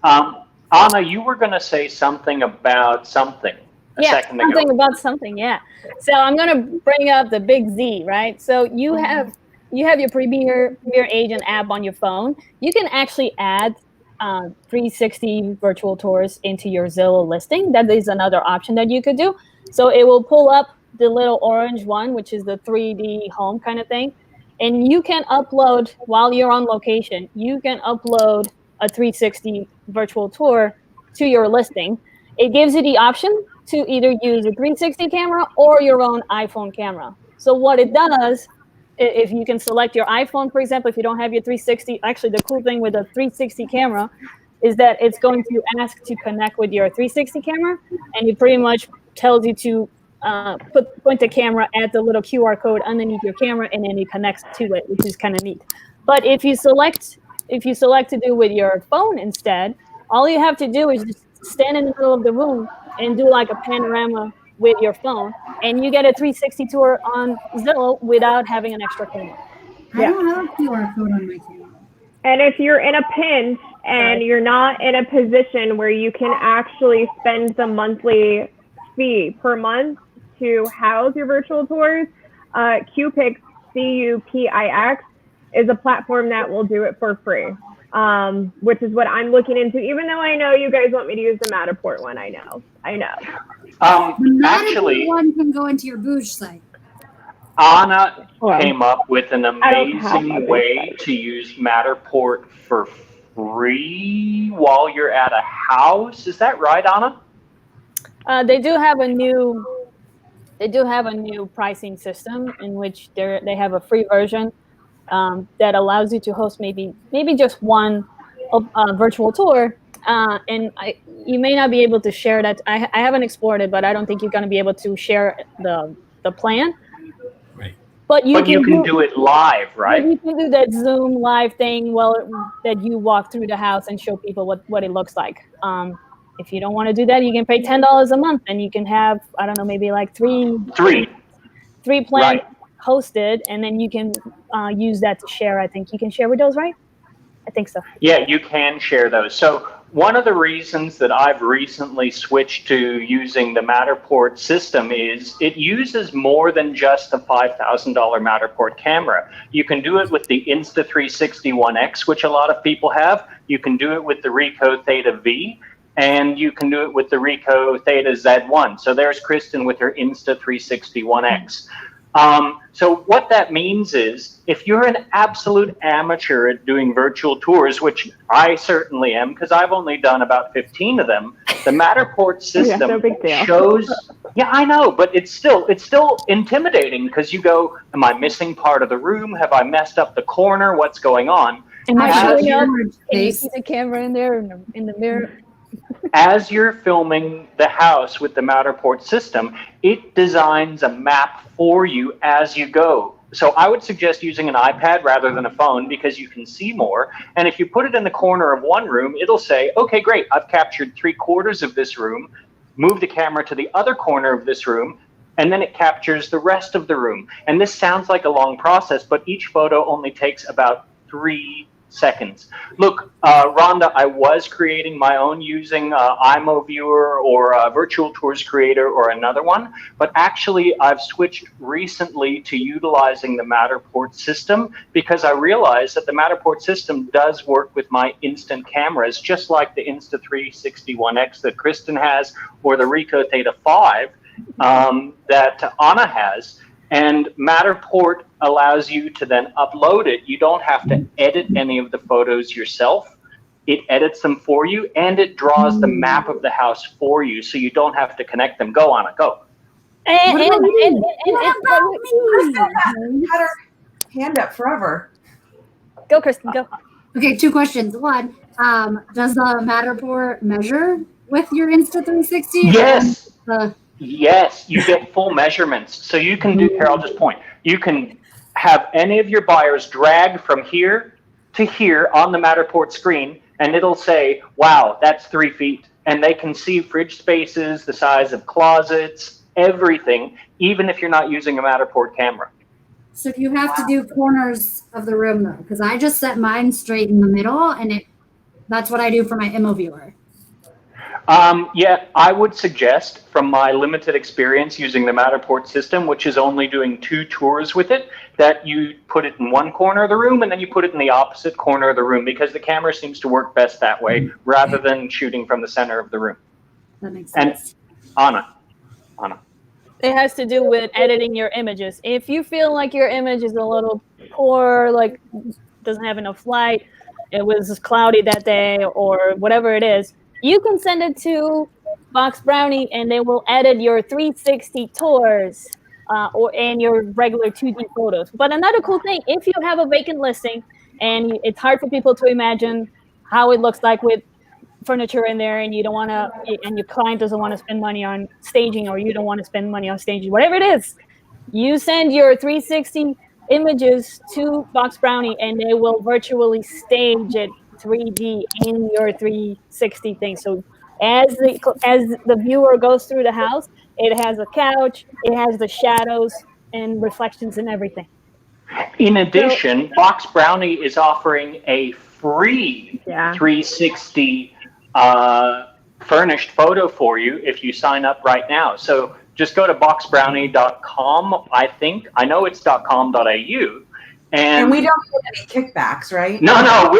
Anna, you were going to say something about something a second ago. Something about something, yeah. So I'm going to bring up the big Z, right? So you have your Premier Agent app on your phone. You can actually add 360 virtual tours into your Zillow listing. That is another option that you could do. So it will pull up the little orange one, which is the 3D home kind of thing. And you can upload, while you're on location, you can upload a 360 virtual tour to your listing. It gives you the option to either use a 360 camera or your own iPhone camera. So what it does, if you can select your iPhone, for example, if you don't have your 360, actually the cool thing with a 360 camera is that it's going to ask to connect with your 360 camera, and it pretty much tells you to point the camera at the little QR code underneath your camera, and then it connects to it, which is kind of neat. But if you select to do with your phone instead, all you have to do is just stand in the middle of the room and do like a panorama with your phone, and you get a 360 tour on Zillow without having an extra camera. I don't have a QR code on my camera. And if you're in a pinch and you're not in a position where you can actually spend the monthly fee per month to house your virtual tours, Qpix, Cupix, is a platform that will do it for free, which is what I'm looking into, even though I know you guys want me to use the Matterport one. I know. The Actually, one can go into your Booge site. Anna came up with an amazing way to use Matterport for free while you're at a house. Is that right, Anna? They do have a new pricing system in which they have a free version that allows you to host maybe just one virtual tour, and you may not be able to share that. I haven't explored it, but I don't think you're going to be able to share the plan. Right. But you can do it live, right? You can do that Zoom live thing that you walk through the house and show people what it looks like. If you don't want to do that, you can pay $10 a month, and you can have, I don't know, maybe like three plans hosted, and then you can use that to share. I think you can share with those, right? I think so. Yeah, you can share those. So one of the reasons that I've recently switched to using the Matterport system is it uses more than just a $5,000 Matterport camera. You can do it with the Insta360 One X, which a lot of people have. You can do it with the Ricoh Theta V, and you can do it with the Ricoh Theta Z1. So there's Kristen with her Insta360 One X. So what that means is if you're an absolute amateur at doing virtual tours, which I certainly am because I've only done about 15 of them, the Matterport system shows, yeah, I know, but it's still intimidating because you go, am I missing part of the room? Have I messed up the corner? What's going on? Am I showing up? Can you see the camera in there in the mirror? As you're filming the house with the Matterport system, it designs a map for you as you go. So I would suggest using an iPad rather than a phone because you can see more. And if you put it in the corner of one room, it'll say, okay, great, I've captured 3/4 of this room, move the camera to the other corner of this room, and then it captures the rest of the room. And this sounds like a long process, but each photo only takes about 3 seconds. Look, Rhonda, I was creating my own using iMoViewer or Virtual Tours Creator or another one, but actually I've switched recently to utilizing the Matterport system because I realized that the Matterport system does work with my instant cameras, just like the Insta360 One X that Kristen has or the Ricoh Theta 5 that Anna has. And Matterport allows you to then upload it. You don't have to edit any of the photos yourself. It edits them for you, and it draws the map of the house for you, so you don't have to connect them. Go, Anna, go. And Had her hand up forever. go, Kristen, go. Okay, 2 questions. One, does the Matterport measure with your Insta360? Yes. The Yes, you get full measurements. So you can do, here, I'll just point. You can have any of your buyers drag from here to here on the Matterport screen, and it'll say, wow, that's 3 feet. And they can see fridge spaces, the size of closets, everything, even if you're not using a Matterport camera. So do you have to do corners of the room, though? Because I just set mine straight in the middle, and that's what I do for my iMoViewer. Yeah, I would suggest, from my limited experience using the Matterport system, which is only doing 2 tours with it, that you put it in one corner of the room and then you put it in the opposite corner of the room, because the camera seems to work best that way rather than shooting from the center of the room. That makes sense. And Anna. It has to do with editing your images. If you feel like your image is a little poor, like doesn't have enough light, it was cloudy that day, or whatever it is, you can send it to Box Brownie, and they will edit your 360 tours and your regular 2D photos. But another cool thing, if you have a vacant listing and it's hard for people to imagine how it looks like with furniture in there, and you don't want to, and your client doesn't want to spend money on staging, or you don't want to spend money on staging, whatever it is, you send your 360 images to Box Brownie, and they will virtually stage it 3D in your 360 thing. So as the viewer goes through the house, it has a couch, it has the shadows and reflections and everything. In addition, Box Brownie is offering a free 360 furnished photo for you if you sign up right now. So just go to boxbrownie.com, I think. I know it's .com.au. And we don't get any kickbacks, right? No,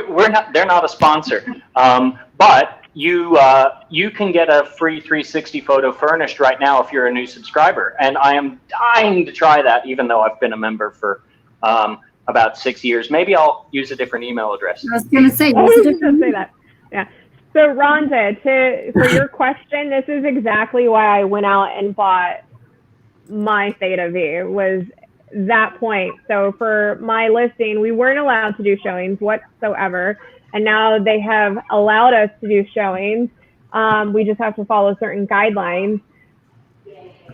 we're not. They're not a sponsor. But you can get a free 360 photo furnished right now if you're a new subscriber. And I am dying to try that, even though I've been a member for about 6 years. Maybe I'll use a different email address. I was going to say, that. Yeah. So Rhonda, for your question, this is exactly why I went out and bought my Theta V, was that point. So for my listing, we weren't allowed to do showings whatsoever. And now they have allowed us to do showings. We just have to follow certain guidelines.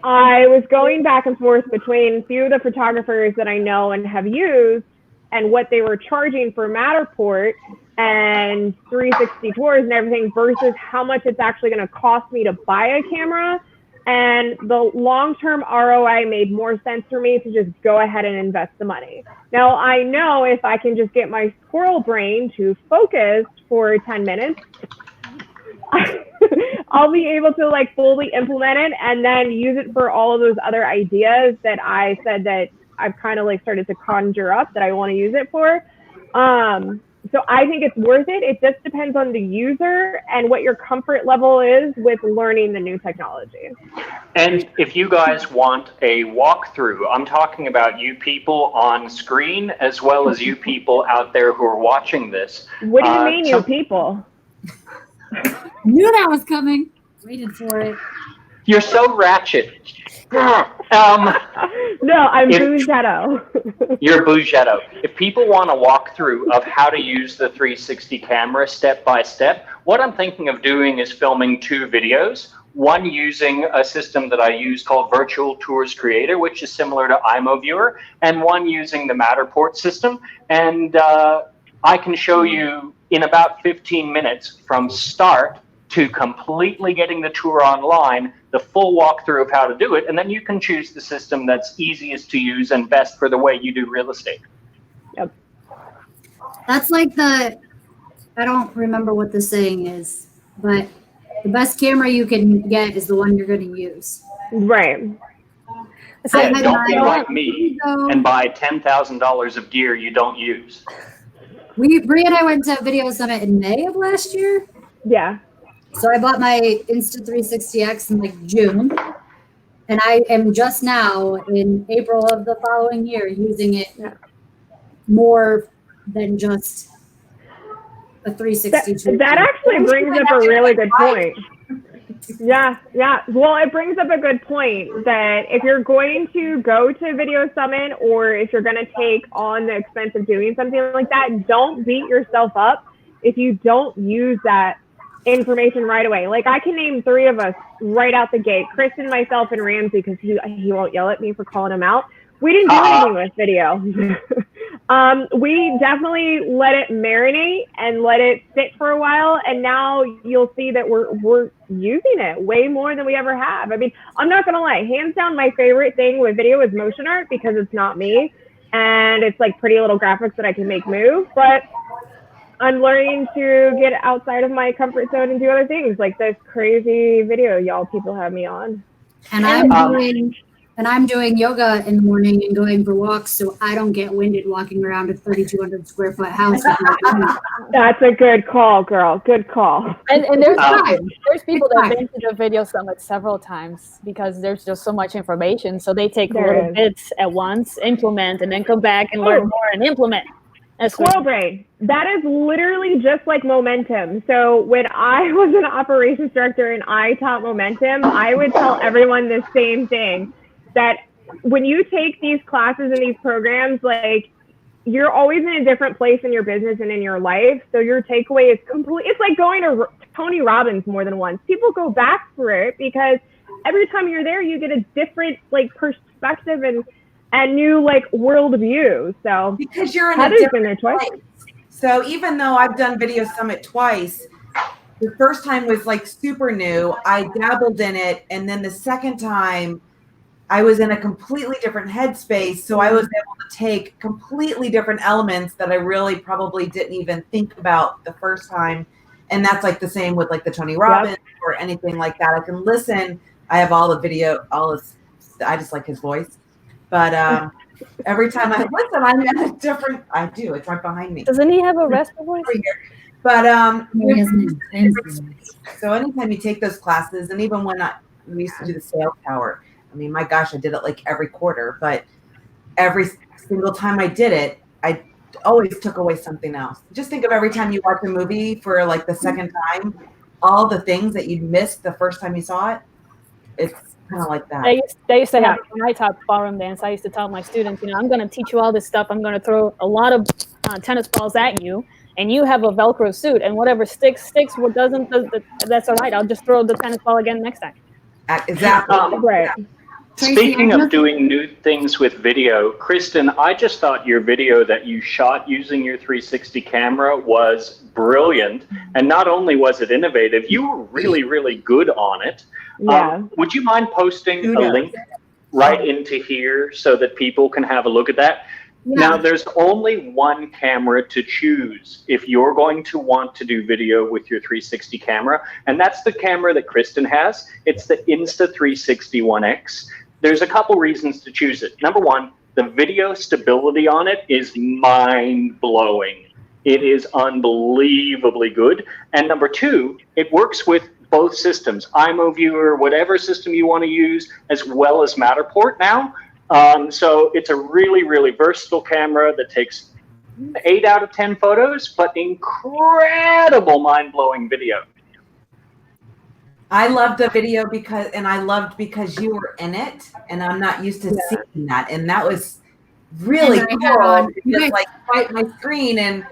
I was going back and forth between a few of the photographers that I know and have used and what they were charging for Matterport and 360 tours and everything versus how much it's actually going to cost me to buy a camera. And the long-term ROI made more sense for me to just go ahead and invest the money. Now, I know if I can just get my squirrel brain to focus for 10 minutes, I'll be able to like fully implement it and then use it for all of those other ideas that I said that I've kind of like started to conjure up that I want to use it for. So I think it's worth it. It just depends on the user and what your comfort level is with learning the new technology. And if you guys want a walkthrough, I'm talking about you people on screen as well as you people out there who are watching this. What do you mean, you people? Knew that was coming. Waited for it. You're so ratchet. No, I'm Bougetto. You're Bougetto. If people want a walkthrough of how to use the 360 camera step by step, what I'm thinking of doing is filming 2 videos. One using a system that I use called Virtual Tours Creator, which is similar to iMoViewer, and one using the Matterport system. And I can show you in about 15 minutes from start to completely getting the tour online, the full walkthrough of how to do it, and then you can choose the system that's easiest to use and best for the way you do real estate. Yep. That's like I don't remember what the saying is, but the best camera you can get is the one you're going to use. Right. So, I had Don't be mine like me and buy $10,000 of gear you don't use. Bri and I went to Video Summit in May of last year. Yeah. So I bought my Insta360X in like June. And I am just now in April of the following year using it more than just a 360. That actually brings up a really good point. Yeah. Well, it brings up a good point that if you're going to go to Video Summit or if you're going to take on the expense of doing something like that, don't beat yourself up if you don't use that information right away. Like I can name 3 of us right out the gate, Kristen, myself, and Ramsey, because he won't yell at me for calling him out. We didn't do anything with video. We definitely let it marinate and let it sit for a while, and now you'll see that we're using it way more than we ever have. I mean, I'm not gonna lie, hands down, my favorite thing with video is motion art because it's not me, and it's like pretty little graphics that I can make move, but I'm learning to get outside of my comfort zone and do other things like this crazy video y'all people have me on. And I'm doing yoga in the morning and going for walks so I don't get winded walking around a 3,200 square foot house. That's a good call, girl. Good call. And there's people that have been to the Video Summit several times because there's just so much information. So they take little bits at once, implement, and then come back and learn more and implement. Squirrel brain. That is literally just like momentum. So when I was an operations director and I taught momentum, I would tell everyone the same thing, that when you take these classes and these programs, like you're always in a different place in your business and in your life. So your takeaway is complete. It's like going to Tony Robbins more than once. People go back for it because every time you're there, you get a different like perspective and new like world view. So because you're in a different place. So even though I've done Video Summit twice, the first time was like super new. I dabbled in it, and then the second time I was in a completely different headspace. So I was able to take completely different elements that I really probably didn't even think about the first time. And that's like the same with like the Tony Robbins or anything like that. I can listen. I have all the video, all this. I just like his voice. But every time I listen, I'm in a different. I do. It's right behind me. Doesn't he have a raspy voice? But so anytime you take those classes, and even when we used to do the sales tower, I mean, my gosh, I did it like every quarter. But every single time I did it, I always took away something else. Just think of every time you watch a movie for like the second time, all the things that you missed the first time you saw it. It's kind of like that. They used to have, when I taught ballroom dance, I used to tell my students, I'm going to teach you all this stuff. I'm going to throw a lot of tennis balls at you, and you have a Velcro suit, and whatever sticks, what doesn't, that's all right. I'll just throw the tennis ball again next time. Exactly. Right. Speaking of doing new things with video, Kristen, I just thought your video that you shot using your 360 camera was brilliant. And not only was it innovative, you were really, really good on it. Yeah. Would you mind posting a link right into here so that people can have a look at that? Yeah. Now, there's only one camera to choose if you're going to want to do video with your 360 camera, and that's the camera that Kristen has. It's the Insta360 1X. There's a couple reasons to choose it. Number one, the video stability on it is mind-blowing. It is unbelievably good. And number two, it works with both systems, iMoviewer, whatever system you want to use, as well as Matterport now. So it's a really, really versatile camera that takes 8 out of 10 photos, but incredible mind-blowing video. I loved the video because you were in it, and I'm not used to seeing that, and that was really cool. Just like fight my screen and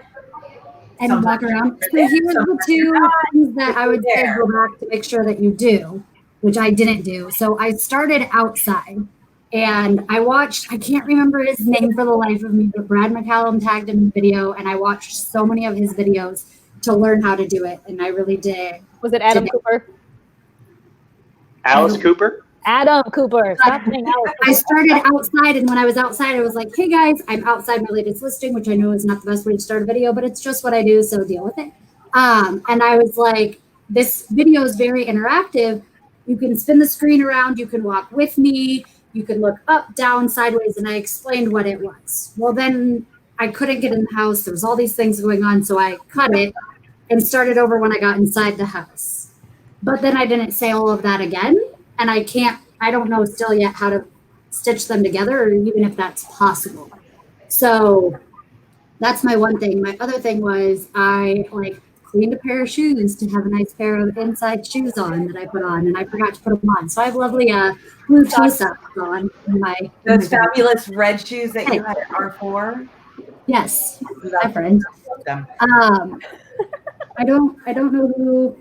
walk around. So here's the two things that I would say go back to make sure that you do, which I didn't do. So I started outside, and I watched. I can't remember his name for the life of me, but Brad McCallum tagged him in the video, and I watched so many of his videos to learn how to do it, and I really did. Was it Adam Cooper? Alice Cooper? Adam Cooper, stop saying Alex. I started outside, and when I was outside, I was like, hey guys, I'm outside my latest listing, which I know is not the best way to start a video, but it's just what I do, so deal with it. And I was like, this video is very interactive. You can spin the screen around, you can walk with me, you can look up, down, sideways, and I explained what it was. Well, then I couldn't get in the house. There was all these things going on, so I cut it and started over when I got inside the house. But then I didn't say all of that again, and I don't know still yet how to stitch them together, or even if that's possible. So that's my one thing. My other thing was I cleaned a pair of shoes to have a nice pair of inside shoes on that I put on, and I forgot to put them on. So I have lovely blue toe socks on. Those fabulous red shoes that you had at R4. Yes, my friend. I don't know who.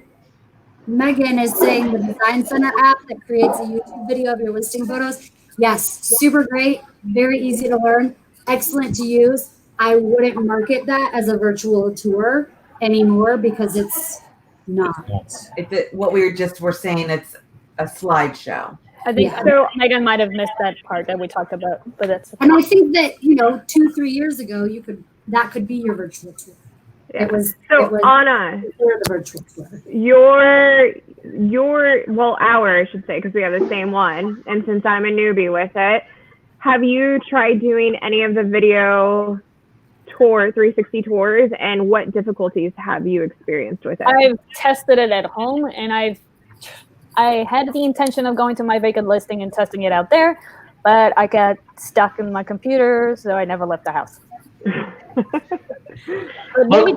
Megan is saying the Design Center app that creates a YouTube video of your listing photos. Yes, super great, very easy to learn, excellent to use. I wouldn't market that as a virtual tour anymore because it's not. It's what we were saying. It's a slideshow. I think so. Megan might have missed that part that we talked about, but that's. And I think that 2-3 years ago that could be your virtual tour. Yeah. It was Anna, the virtual tour. Our, I should say, because we have the same one, and since I'm a newbie with it, have you tried doing any of the video 360 tours, and what difficulties have you experienced with it? I've tested it at home, and I had the intention of going to my vacant listing and testing it out there, but I got stuck in my computer, so I never left the house. Look,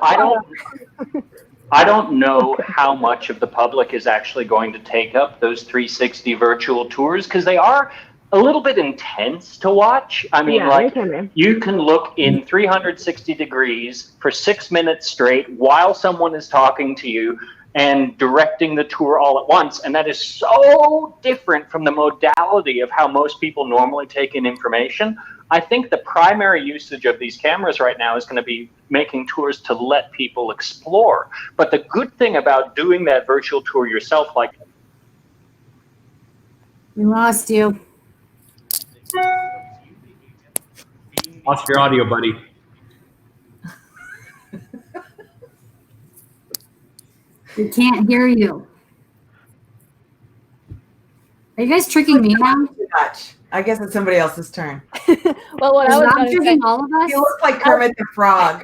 I don't know how much of the public is actually going to take up those 360 virtual tours, because they are a little bit intense to watch. I mean, you can look in 360 degrees for 6 minutes straight while someone is talking to you and directing the tour all at once. And that is so different from the modality of how most people normally take in information. I think the primary usage of these cameras right now is going to be making tours to let people explore. But the good thing about doing that virtual tour yourself, We lost you. Lost your audio, buddy. We can't hear you. Are you guys tricking me now? I guess it's somebody else's turn. Well, what I was going to say, all of us? You look like Kermit the Frog.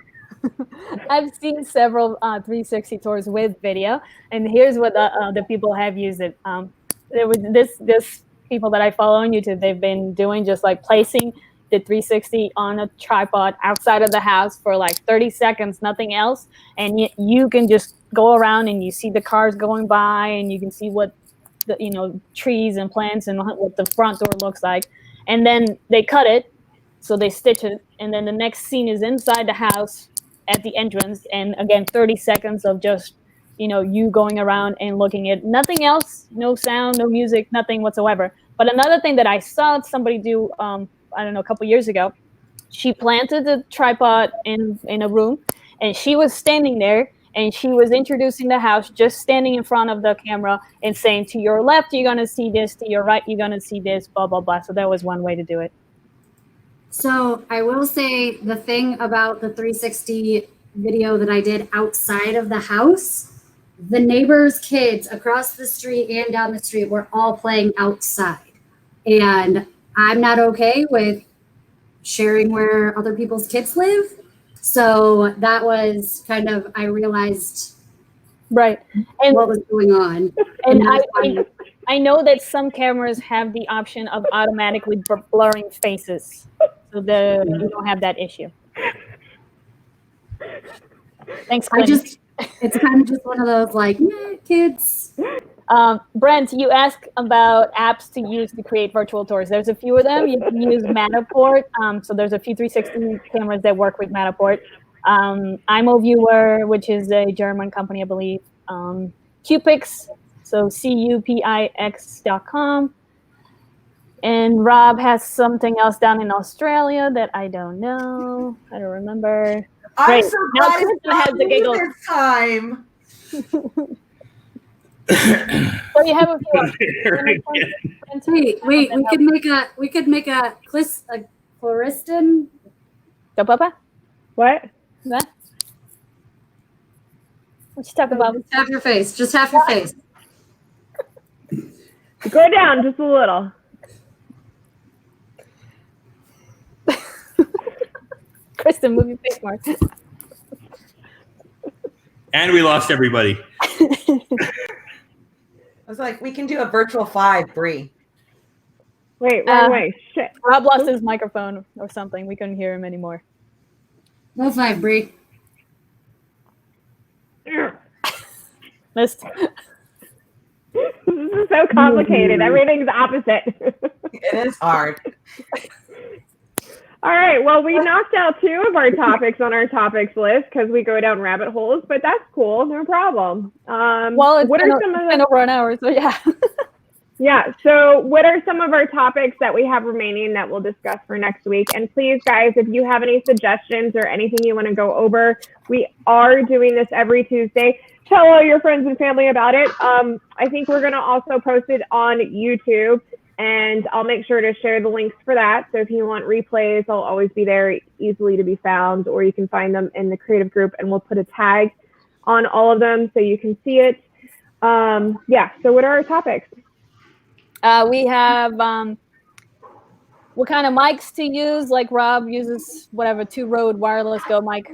I've seen several 360 tours with video, and here's what the people have used it. There was this people that I follow on YouTube. They've been doing just like placing the 360 on a tripod outside of the house for like 30 seconds, nothing else, and you can just go around and you see the cars going by, and you can see what the trees and plants and what the front door looks like, and then they cut it, so they stitch it, and then the next scene is inside the house at the entrance, and again 30 seconds of just you going around and looking at nothing else, no sound, no music, nothing whatsoever. But another thing that I saw somebody do I don't know, a couple years ago, she planted the tripod in a room, and she was standing there, and she was introducing the house, just standing in front of the camera and saying, to your left, you're going to see this, to your right, you're going to see this, blah, blah, blah. So that was one way to do it. So I will say the thing about the 360 video that I did outside of the house, the neighbors' kids across the street and down the street were all playing outside. And I'm not okay with sharing where other people's kids live. So that was kind of, I realized right and what was going on. And I know that some cameras have the option of automatically blurring faces, so you don't have that issue. Thanks, Clint. It's kind of just one of those like, kids. Brent, you asked about apps to use to create virtual tours. There's a few of them. You can use Matterport. So there's a few 360 cameras that work with Matterport. ImoViewer, which is a German company, I believe. Cupix, so Cupix.com. And Rob has something else down in Australia that I don't know. I don't remember. I'm so glad Kristen has the giggles this time. So you have a few. Wait, we could make a Kristen. Go, Papa. What? What? What you talking about? Just have your face. Just have your face. Go down just a little. Kristen, move your face more. And we lost everybody. I was like, we can do a virtual 5, Bri. Wait, wrong way. Shit. Rob lost his microphone or something. We couldn't hear him anymore. No 5, Bri. Missed. This is so complicated. Everything's opposite. It is hard. All right. Well, we knocked out 2 of our topics on our topics list because we go down rabbit holes, but that's cool. No problem. Well, it's what been, are some of been over an hour, so yeah. Yeah. So what are some of our topics that we have remaining that we'll discuss for next week? And please, guys, if you have any suggestions or anything you want to go over, we are doing this every Tuesday. Tell all your friends and family about it. I think we're going to also post it on YouTube, and I'll make sure to share the links for that. So if you want replays, I'll always be there, easily to be found, or you can find them in the creative group, and we'll put a tag on all of them so you can see it. Yeah. So what are our topics? We have what kind of mics to use. Like Rob uses whatever 2-Rode wireless Go mic.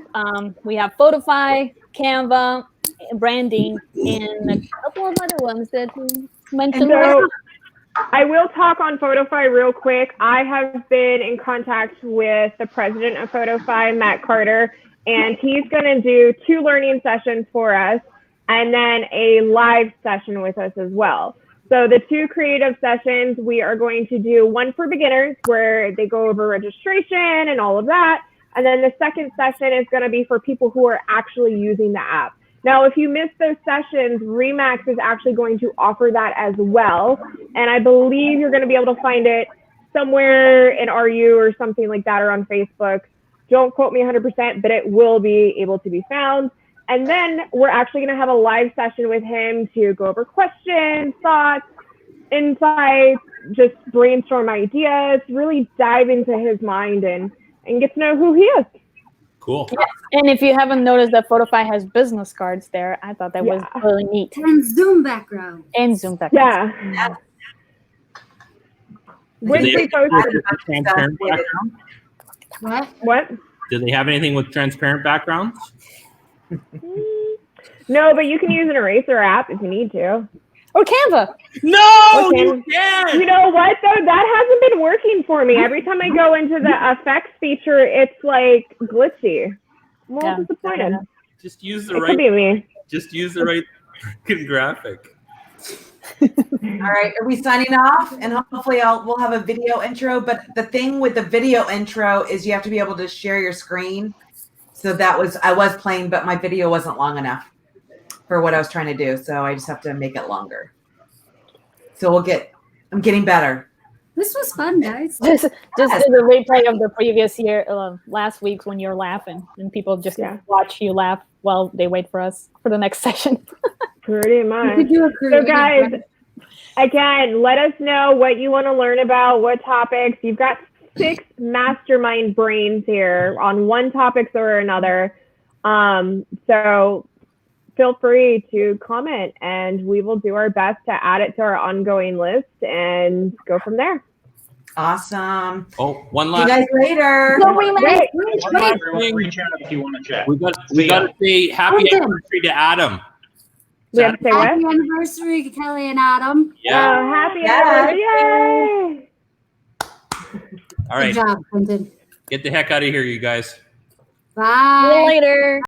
We have Photify, Canva, branding, and a couple of other ones that we mentioned. So I will talk on Photify real quick. I have been in contact with the president of Photify, Matt Carter, and he's going to do 2 learning sessions for us and then a live session with us as well. So the 2 creative sessions, we are going to do one for beginners where they go over registration and all of that. And then the second session is going to be for people who are actually using the app. Now, if you miss those sessions, Remax is actually going to offer that as well. And I believe you're going to be able to find it somewhere in RU or something like that, or on Facebook. Don't quote me 100%, but it will be able to be found. And then we're actually going to have a live session with him to go over questions, thoughts, insights, just brainstorm ideas, really dive into his mind and get to know who he is. Cool. Yeah. And if you haven't noticed that Photify has business cards there, I thought that was really neat. And Zoom background. And Zoom background. Yeah. When we posted transparent background? What? Do they have anything with transparent backgrounds? No, but you can use an eraser app if you need to. Or Canva. No, you can't. You know what, though? That hasn't been working for me. Every time I go into the effects feature, it's like glitchy. I'm a little disappointed. Just use the It could be me. Just use the right graphic. All right, are we signing off? And hopefully we'll have a video intro. But the thing with the video intro is you have to be able to share your screen. So I was playing, but my video wasn't long enough for what I was trying to do. So I just have to make it longer. So I'm getting better. This was fun, guys. Just do the replay of the previous year, last week when you're laughing, and people just watch you laugh while they wait for us for the next session. Pretty much. So guys, again, let us know what you want to learn about, what topics. You've got 6 mastermind brains here on one topic or another. So feel free to comment, and we will do our best to add it to our ongoing list and go from there. Awesome. Oh, one last. See you guys later. No, wait. Reach out if you want to chat. We got to say happy anniversary to Adam. We have to say what? Happy anniversary, Kelly and Adam. Yeah. Oh, happy anniversary. Yay! All right. Good job, Clinton. Get the heck out of here, you guys. Bye. See you later.